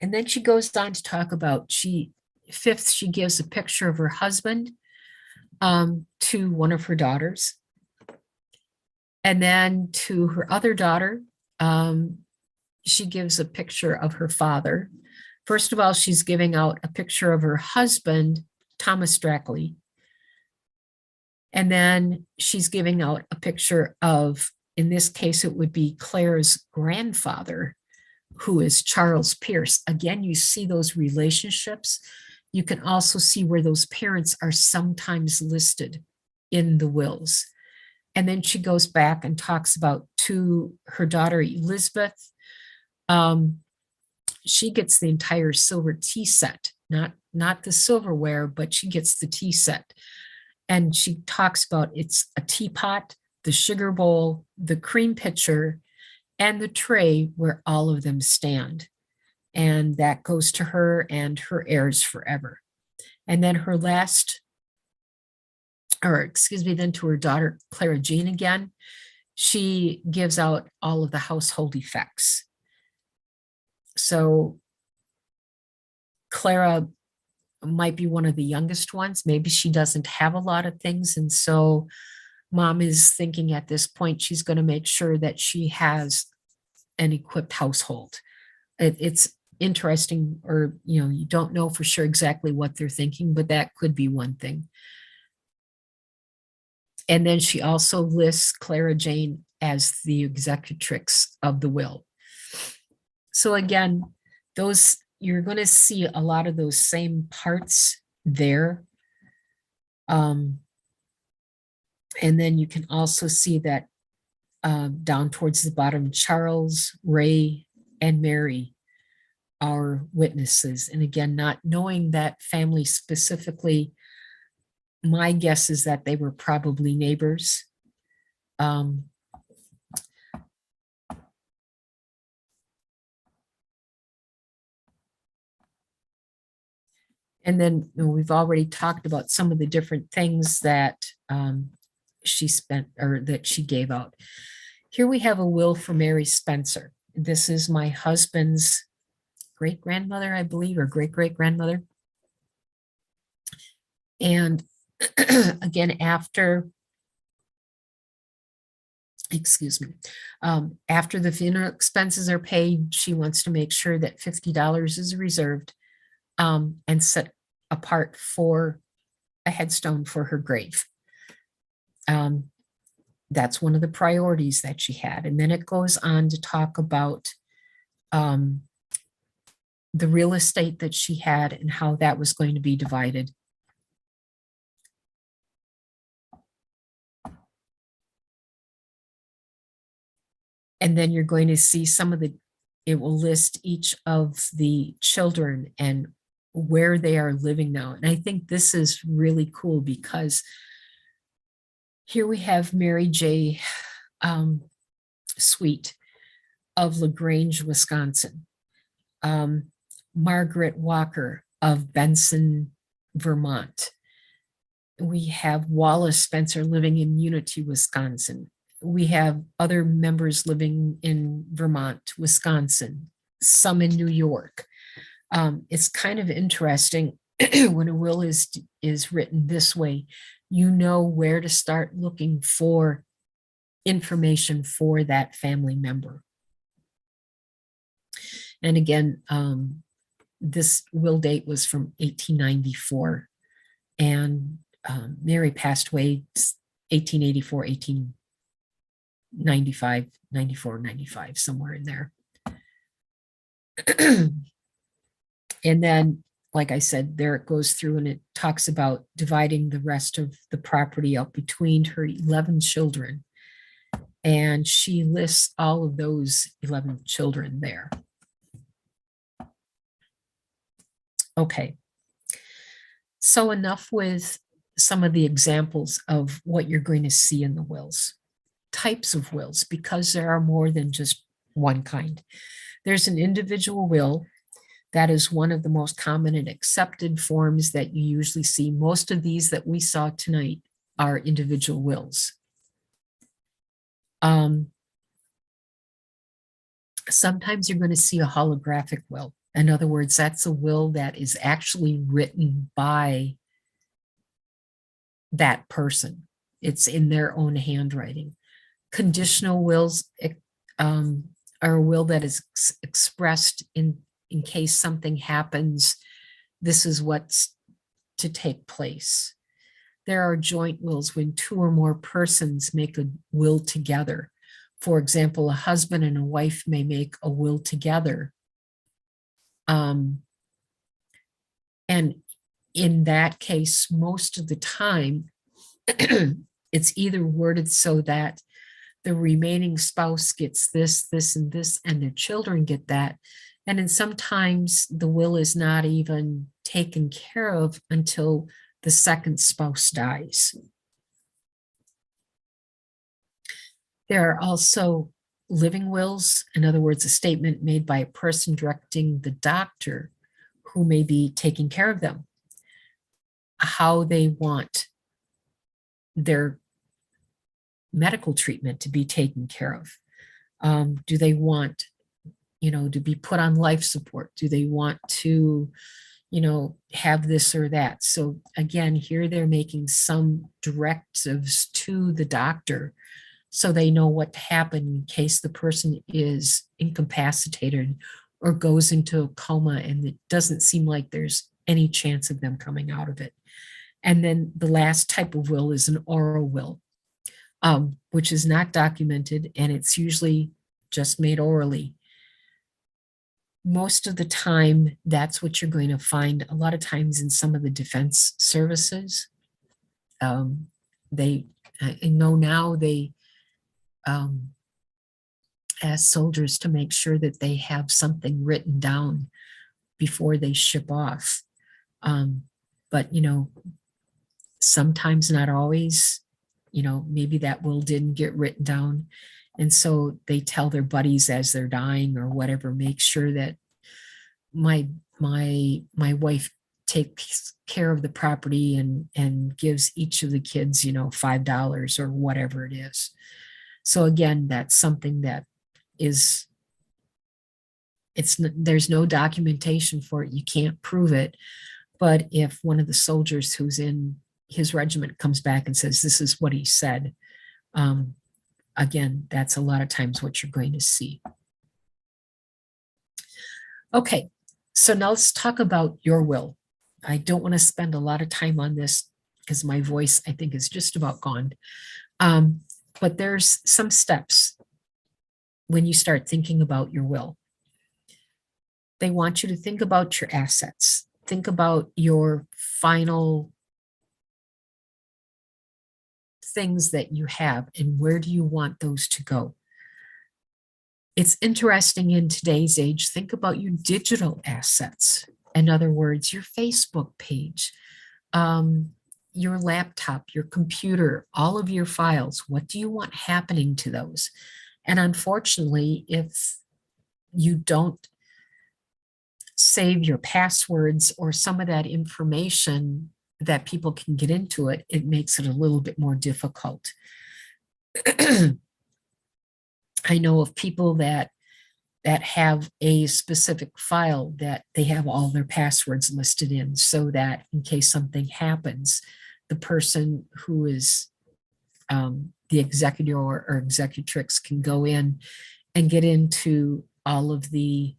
And then she goes on to talk about fifth, she gives a picture of her husband to one of her daughters. And then to her other daughter, she gives a picture of her father. First of all, she's giving out a picture of her husband, Thomas Dreckley. And then she's giving out a picture of, in this case, it would be Claire's grandfather, who is Charles Pierce. Again, you see those relationships. You can also see where those parents are sometimes listed in the wills. And then she goes back and talks about to her daughter, Elizabeth. She gets the entire silver tea set, not the silverware, but she gets the tea set. And she talks about it's a teapot, the sugar bowl, the cream pitcher, and the tray where all of them stand. And that goes to her and her heirs forever. And then her last, or excuse me, then to her daughter, Clara Jean again, she gives out all of the household effects. So Clara might be one of the youngest ones. Maybe she doesn't have a lot of things. And so mom is thinking at this point, she's going to make sure that she has an equipped household. It's interesting, or, you don't know for sure exactly what they're thinking, but that could be one thing. And then she also lists Clara Jane as the executrix of the will. So again, you're going to see a lot of those same parts there. And then you can also see that down towards the bottom, Charles, Ray, and Mary are witnesses. And again, not knowing that family specifically, my guess is that they were probably neighbors. And then we've already talked about some of the different things that she spent, or that she gave out. Here we have a will for Mary Spencer. This is my husband's great-grandmother, I believe, or great-great-grandmother. And again, after the funeral expenses are paid, she wants to make sure that $50 is reserved and set apart for a headstone for her grave. That's one of the priorities that she had. And then it goes on to talk about the real estate that she had and how that was going to be divided. And then you're going to see some of the, it will list each of the children and where they are living now. And I think this is really cool because here we have Mary J. Sweet of LaGrange, Wisconsin. Margaret Walker of Benson, Vermont. We have Wallace Spencer living in Unity, Wisconsin. We have other members living in Vermont, Wisconsin, some in New York. It's kind of interesting when a will is written this way, you know where to start looking for information for that family member. And again, this will date was from 1894, and Mary passed away 1884, 1895, 94, 95, somewhere in there. And then, like I said, there it goes through and it talks about dividing the rest of the property up between her 11 children. And she lists all of those 11 children there. Okay. So enough with some of the examples of what you're going to see in the wills. Types of wills, because there are more than just one kind. There's an individual will. That is one of the most common and accepted forms that you usually see. Most of these that we saw tonight are individual wills. Sometimes you're going to see a holographic will. In other words, that's a will that is actually written by that person. It's in their own handwriting. Conditional wills are a will that is expressed in case something happens, this is what's to take place. There are joint wills when two or more persons make a will together. For example, a husband and a wife may make a will together. And in that case, most of the time, it's either worded so that the remaining spouse gets this, this, and this, and their children get that. And then sometimes the will is not even taken care of until the second spouse dies. There are also living wills, in other words, a statement made by a person directing the doctor who may be taking care of them, how they want their medical treatment to be taken care of. Do they want, to be put on life support? Do they want to, have this or that? So again, here they're making some directives to the doctor so they know what to happen in case the person is incapacitated or goes into a coma and it doesn't seem like there's any chance of them coming out of it. And then the last type of will is an oral will, which is not documented, and it's usually just made orally. Most of the time, that's what you're going to find a lot of times in some of the defense services. I know now they ask soldiers to make sure that they have something written down before they ship off. But, sometimes, not always, maybe that will didn't get written down. And so they tell their buddies as they're dying or whatever, make sure that my wife takes care of the property and gives each of the kids, $5 or whatever it is. So again, that's something that is, there's no documentation for it. You can't prove it. But if one of the soldiers who's in his regiment comes back and says, this is what he said, again, that's a lot of times what you're going to see. Okay, so now let's talk about your will. I don't want to spend a lot of time on this. because my voice, I think, is just about gone. But there's some steps when you start thinking about your will. They want you to think about your assets. Think about your final things that you have and where do you want those to go. It's interesting in today's age, think about your digital assets. In other words, your Facebook page, your laptop, your computer, all of your files. What do you want happening to those? And unfortunately, if you don't save your passwords or some of that information that people can get into it, it makes it a little bit more difficult. I know of people that have a specific file that they have all their passwords listed in, so that in case something happens, the person who is the executor or executrix can go in and get into all of the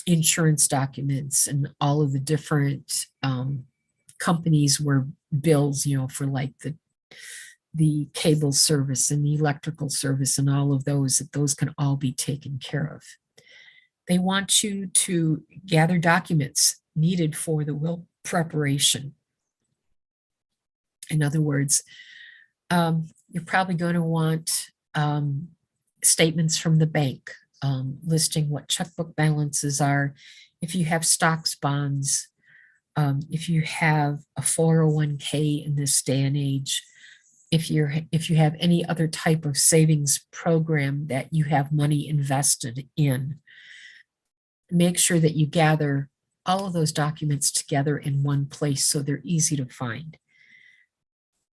insurance documents and all of the different companies where bills, for like the cable service and the electrical service and all of those, that those can all be taken care of. They want you to gather documents needed for the will preparation. In other words, you're probably going to want statements from the bank, listing what checkbook balances are, if you have stocks, bonds, if you have a 401k in this day and age, if you have any other type of savings program that you have money invested in. Make sure that you gather all of those documents together in one place so they're easy to find.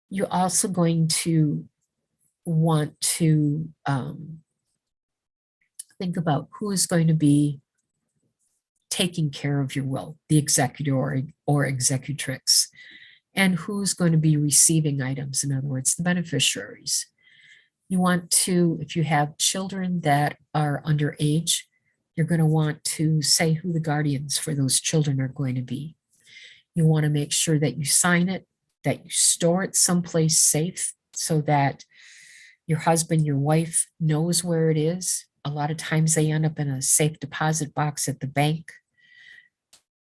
You're also going to want to think about who is going to be taking care of your will, the executor or executrix, and who's going to be receiving items, in other words, the beneficiaries. You want to, if you have children that are underage, you're going to want to say who the guardians for those children are going to be. You want to make sure that you sign it, that you store it someplace safe so that your husband, your wife knows where it is. A lot of times they end up in a safe deposit box at the bank.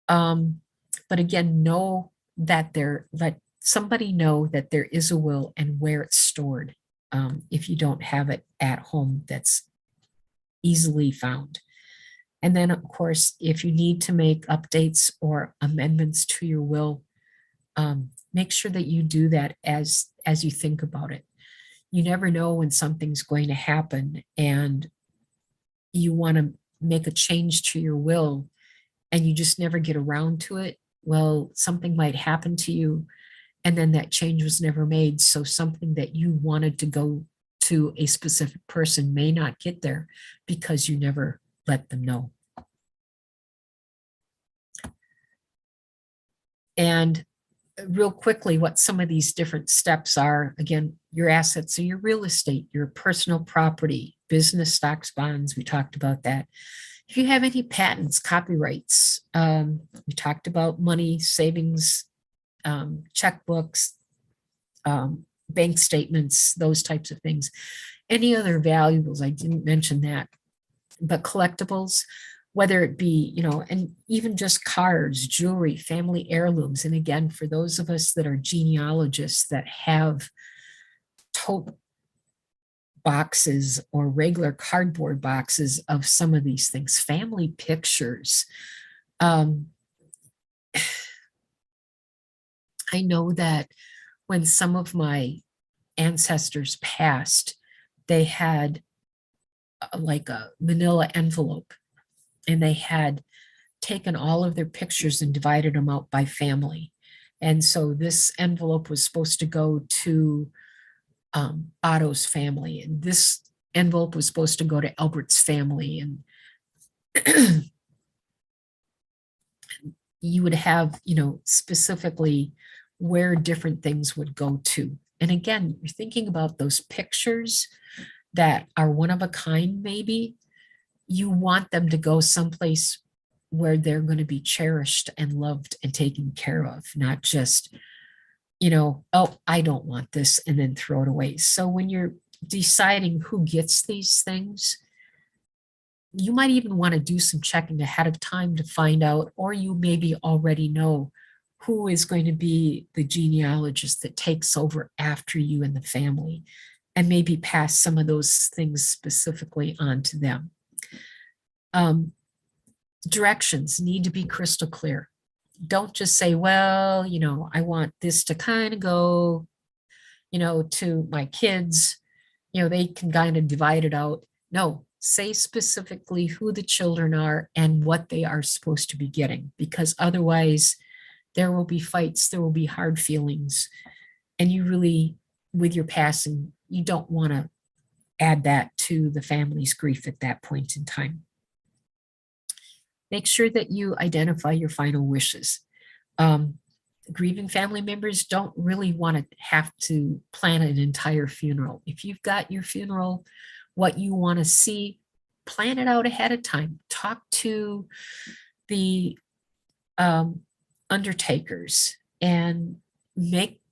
But again, know that let somebody know that there is a will and where it's stored. If you don't have it at home, that's easily found. And then, of course, if you need to make updates or amendments to your will, make sure that you do that as you think about it. You never know when something's going to happen and you want to make a change to your will and you just never get around to it. Well, something might happen to you and then that change was never made. So something that you wanted to go to a specific person may not get there because you never let them know. And real quickly, what some of these different steps are: again, your assets are your real estate, your personal property, business, stocks, bonds. We talked about that. If you have any patents, copyrights, we talked about money, savings, checkbooks, bank statements, those types of things. Any other valuables, I didn't mention that, but collectibles, whether it be, and even just cards, jewelry, family heirlooms. And again, for those of us that are genealogists that have tote boxes or regular cardboard boxes of some of these things, family pictures. I know that when some of my ancestors passed, they had like a manila envelope and they had taken all of their pictures and divided them out by family. And so this envelope was supposed to go to Otto's family, and this envelope was supposed to go to Albert's family. And you would have, specifically where different things would go to. And again, you're thinking about those pictures that are one of a kind, maybe. You want them to go someplace where they're going to be cherished and loved and taken care of, not just oh, I don't want this, and then throw it away. So when you're deciding who gets these things, you might even want to do some checking ahead of time to find out, or you maybe already know who is going to be the genealogist that takes over after you in the family, and maybe pass some of those things specifically on to them. Directions need to be crystal clear. Don't just say, well, I want this to kind of go, to my kids, they can kind of divide it out. No, say specifically who the children are and what they are supposed to be getting, because otherwise there will be fights, there will be hard feelings. And you really, with your passing, you don't want to add that to the family's grief at that point in time. Make sure that you identify your final wishes. Grieving family members don't really want to have to plan an entire funeral. If you've got your funeral, what you want to see, plan it out ahead of time. Talk to the undertakers and make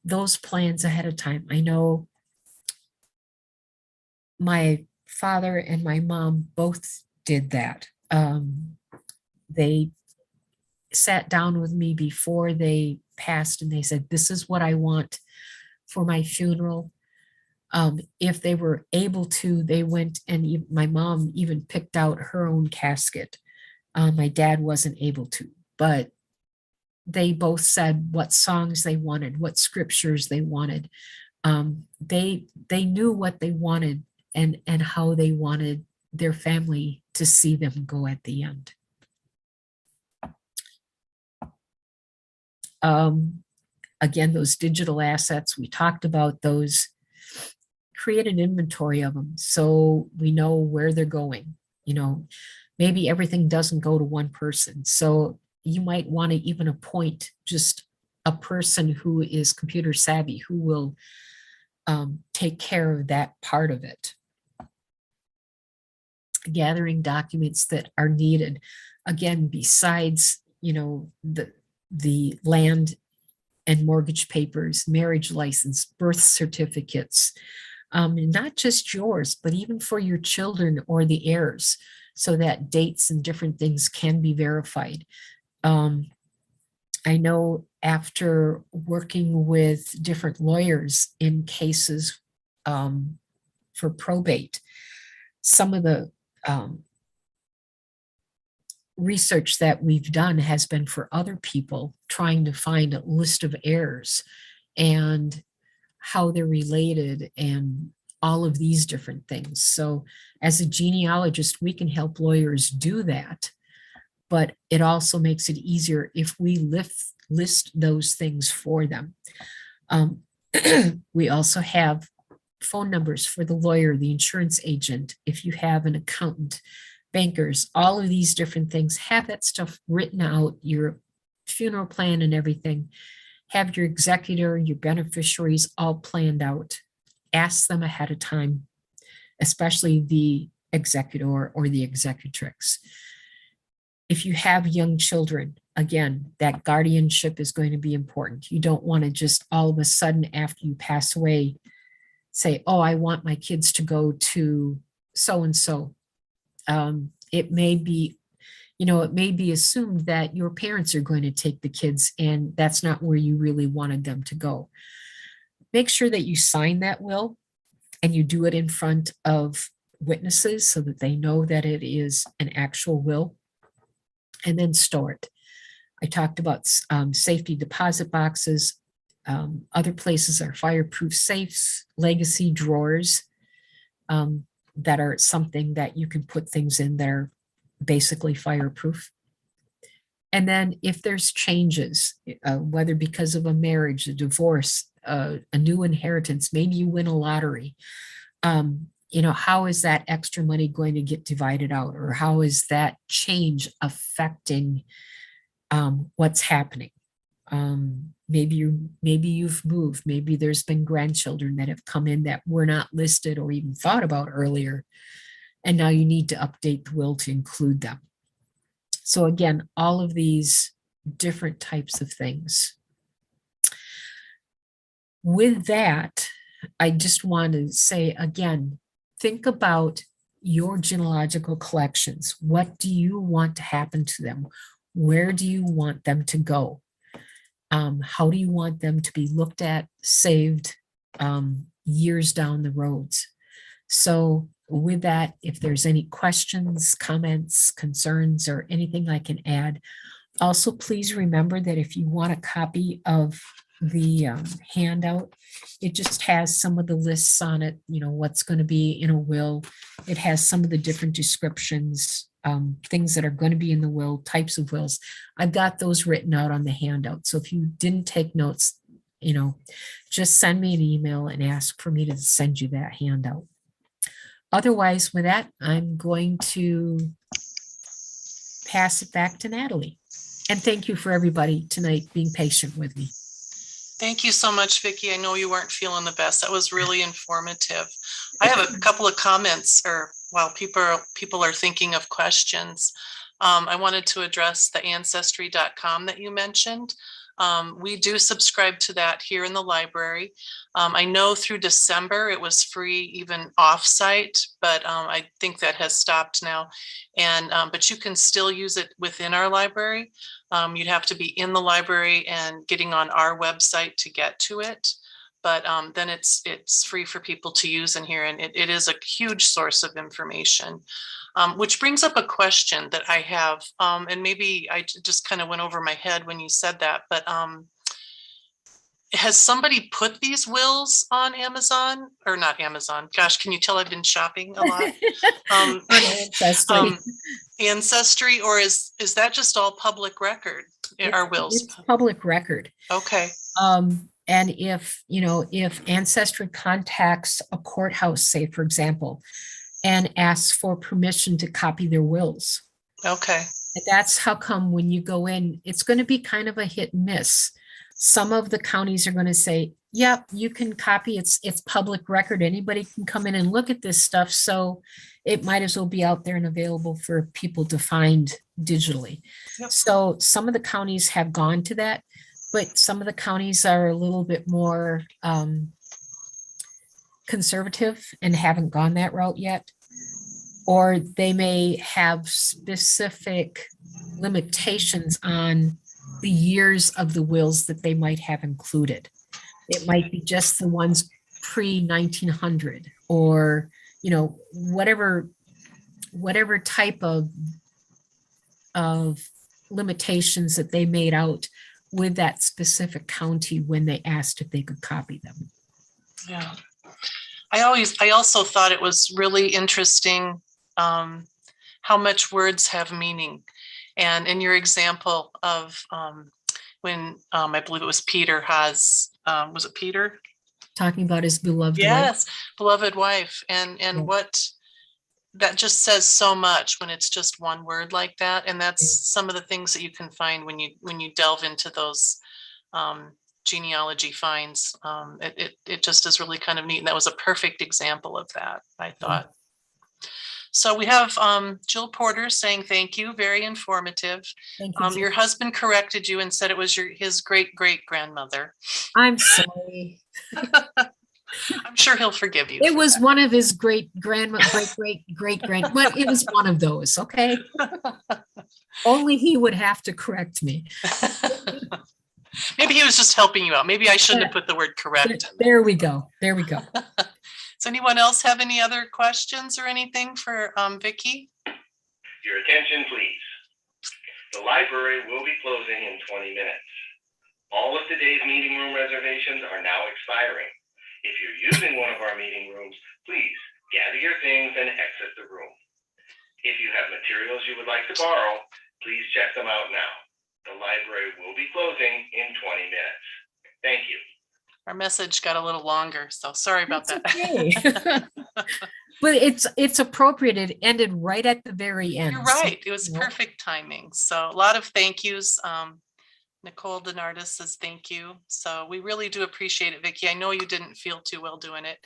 those plans ahead of time. I know my father and my mom both did that. They sat down with me before they passed and they said, this is what I want for my funeral. If they were able to, they went and my mom even picked out her own casket. My dad wasn't able to, but they both said what songs they wanted, what scriptures they wanted. They knew what they wanted and how they wanted their family to see them go at the end. Again, those digital assets, we talked about those. Create an inventory of them so we know where they're going. Maybe everything doesn't go to one person. So you might want to even appoint just a person who is computer savvy, who will take care of that part of it. Gathering documents that are needed. Again, besides, the land and mortgage papers, marriage license, birth certificates, not just yours, but even for your children or the heirs, so that dates and different things can be verified. I know after working with different lawyers in cases for probate, some of the research that we've done has been for other people trying to find a list of heirs and how they're related and all of these different things. So as a genealogist, we can help lawyers do that, but it also makes it easier if we list those things for them. We also have phone numbers for the lawyer, the insurance agent, if you have an accountant, bankers, all of these different things. Have that stuff written out, your funeral plan and everything. Have your executor, your beneficiaries all planned out. Ask them ahead of time, especially the executor or the executrix. If you have young children, again, that guardianship is going to be important. You don't want to just all of a sudden after you pass away say, oh, I want my kids to go to so-and-so. It may be, it may be assumed that your parents are going to take the kids and that's not where you really wanted them to go. Make sure that you sign that will and you do it in front of witnesses so that they know that it is an actual will, and then store it. I talked about safety deposit boxes. Other places are fireproof safes, legacy drawers that are something that you can put things in that are basically fireproof. And then if there's changes, whether because of a marriage, a divorce, a new inheritance, maybe you win a lottery, how is that extra money going to get divided out? Or how is that change affecting what's happening? Maybe you've moved, maybe there's been grandchildren that have come in that were not listed or even thought about earlier. And now you need to update the will to include them. So again, all of these different types of things. With that, I just want to say again, think about your genealogical collections. What do you want to happen to them? Where do you want them to go? How do you want them to be looked at, saved years down the roads? So with that, if there's any questions, comments, concerns, or anything I can add, also please remember that if you want a copy of the handout, it just has some of the lists on it, you know, what's going to be in a will. It has some of the different descriptions, things that are going to be in the will, types of wills. I've got those written out on the handout. So if you didn't take notes, you know, just send me an email and ask for me to send you that handout. Otherwise, with that, I'm going to pass it back to Natalie. And thank you for everybody tonight being patient with me. Thank you so much, Vicki. I know you weren't feeling the best. That was really informative. I have a couple of comments, or while people are thinking of questions. I wanted to address the ancestry.com that you mentioned. We do subscribe to that here in the library. I know through December it was free even off-site, but I think that has stopped now. And but you can still use it within our library. You'd have to be in the library and getting on our website to get to it. But then it's free for people to use in here, and it is a huge source of information. Which brings up a question that I have, and maybe I just kind of went over my head when you said that, but has somebody put these wills on Amazon, or not Amazon? Gosh, can you tell I've been shopping a lot? Ancestry. Ancestry, or is that just all public record? Our wills? It's public record. Okay. And if, you know, if Ancestry contacts a courthouse, say, for example, and asks for permission to copy their wills. Okay. That's how come when you go in, it's going to be kind of a hit and miss. Some of the counties are going to say, yep, you can copy, it's public record. Anybody can come in and look at this stuff. So it might as well be out there and available for people to find digitally. Yep. So some of the counties have gone to that, but some of the counties are a little bit more conservative and haven't gone that route yet. Or they may have specific limitations on the years of the wills that they might have included. It might be just the ones pre-1900, or, you know, whatever type of limitations that they made out with that specific county when they asked if they could copy them. Yeah. I also thought it was really interesting how much words have meaning. And in your example of when I believe it was Peter Haas, was it Peter? Talking about his beloved yes, wife. Beloved wife. And yeah. What that just says so much when it's just one word like that. And that's some of the things that you can find when you delve into those genealogy finds. It just is really kind of neat. And that was a perfect example of that, I thought. So we have Jill Porter saying thank you, very informative. Thank you, your husband corrected you and said it was his great-great-grandmother. I'm sorry. I'm sure he'll forgive you. It was that. One of his great-grand, but it was one of those, okay? Only he would have to correct me. Maybe he was just helping you out. Maybe I shouldn't have put the word correct. There we go. There we go. Does anyone else have any other questions or anything for Vicki? Your attention, please. The library will be closing in 20 minutes. All of today's meeting room reservations are now expiring. If you're using one of our meeting rooms, please gather your things and exit the room. If you have materials you would like to borrow, please check them out now. The library will be closing in 20 minutes. Thank you. Our message got a little longer, so sorry about that. Okay. But it's appropriate. It ended right at the very end. You're right. It was perfect timing. So a lot of thank yous. Nicole Denardis says thank you. So we really do appreciate it, Vicki. I know you didn't feel too well doing it.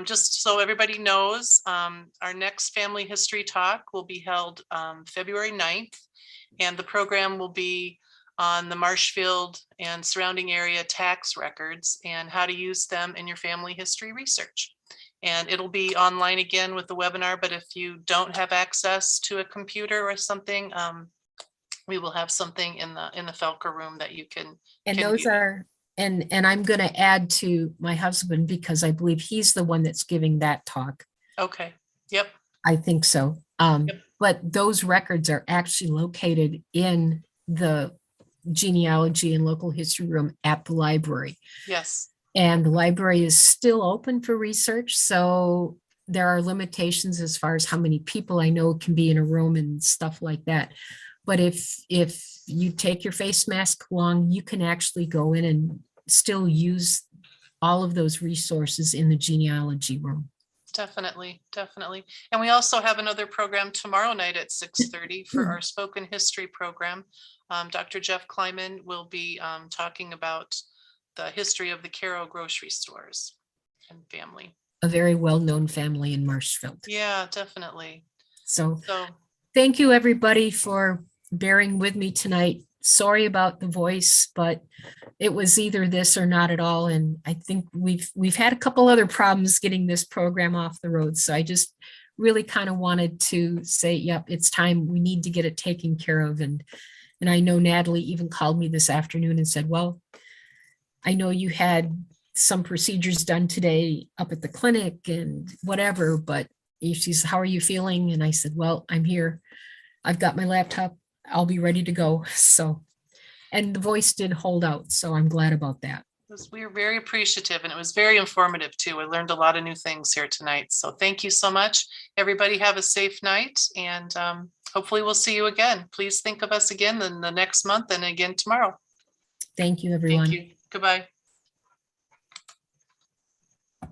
Just so everybody knows, our next family history talk will be held February 9th, and the program will be on the Marshfield and surrounding area tax records and how to use them in your family history research. And it'll be online again with the webinar, but if you don't have access to a computer or something, we will have something in the Felker room that you can. And can those view. are, and I'm going to add to my husband because I believe he's the one that's giving that talk. Okay, yep, I think so. Yep. But those records are actually located in the genealogy and local history room at the library. yes, And the library is still open for research. So there are limitations as far as how many people I know can be in a room and stuff like that. But if you take your face mask along, you can actually go in and still use all of those resources in the genealogy room. definitely, definitely. And we also have another program tomorrow night at 6:30 for our spoken history program. Dr. Jeff Kleiman will be talking about the history of the Caro grocery stores and family. A very well-known family in Marshfield. Yeah, definitely. So So thank you, everybody, for bearing with me tonight. Sorry about the voice, but it was either this or not at all. And I think we've had a couple other problems getting this program off the road. So I just really kind of wanted to say, yep, it's time. We need to get it taken care of. And I know Natalie even called me this afternoon and said, well, I know you had some procedures done today up at the clinic and whatever, but she said, how are you feeling? And I said, well, I'm here. I've got my laptop. I'll be ready to go. So, and the voice did hold out. So I'm glad about that. we were very appreciative and it was very informative too. I learned a lot of new things here tonight. So thank you so much. Everybody have a safe night and hopefully we'll see you again. Please think of us again in the next month and again tomorrow. Thank you, everyone. Thank you. Goodbye.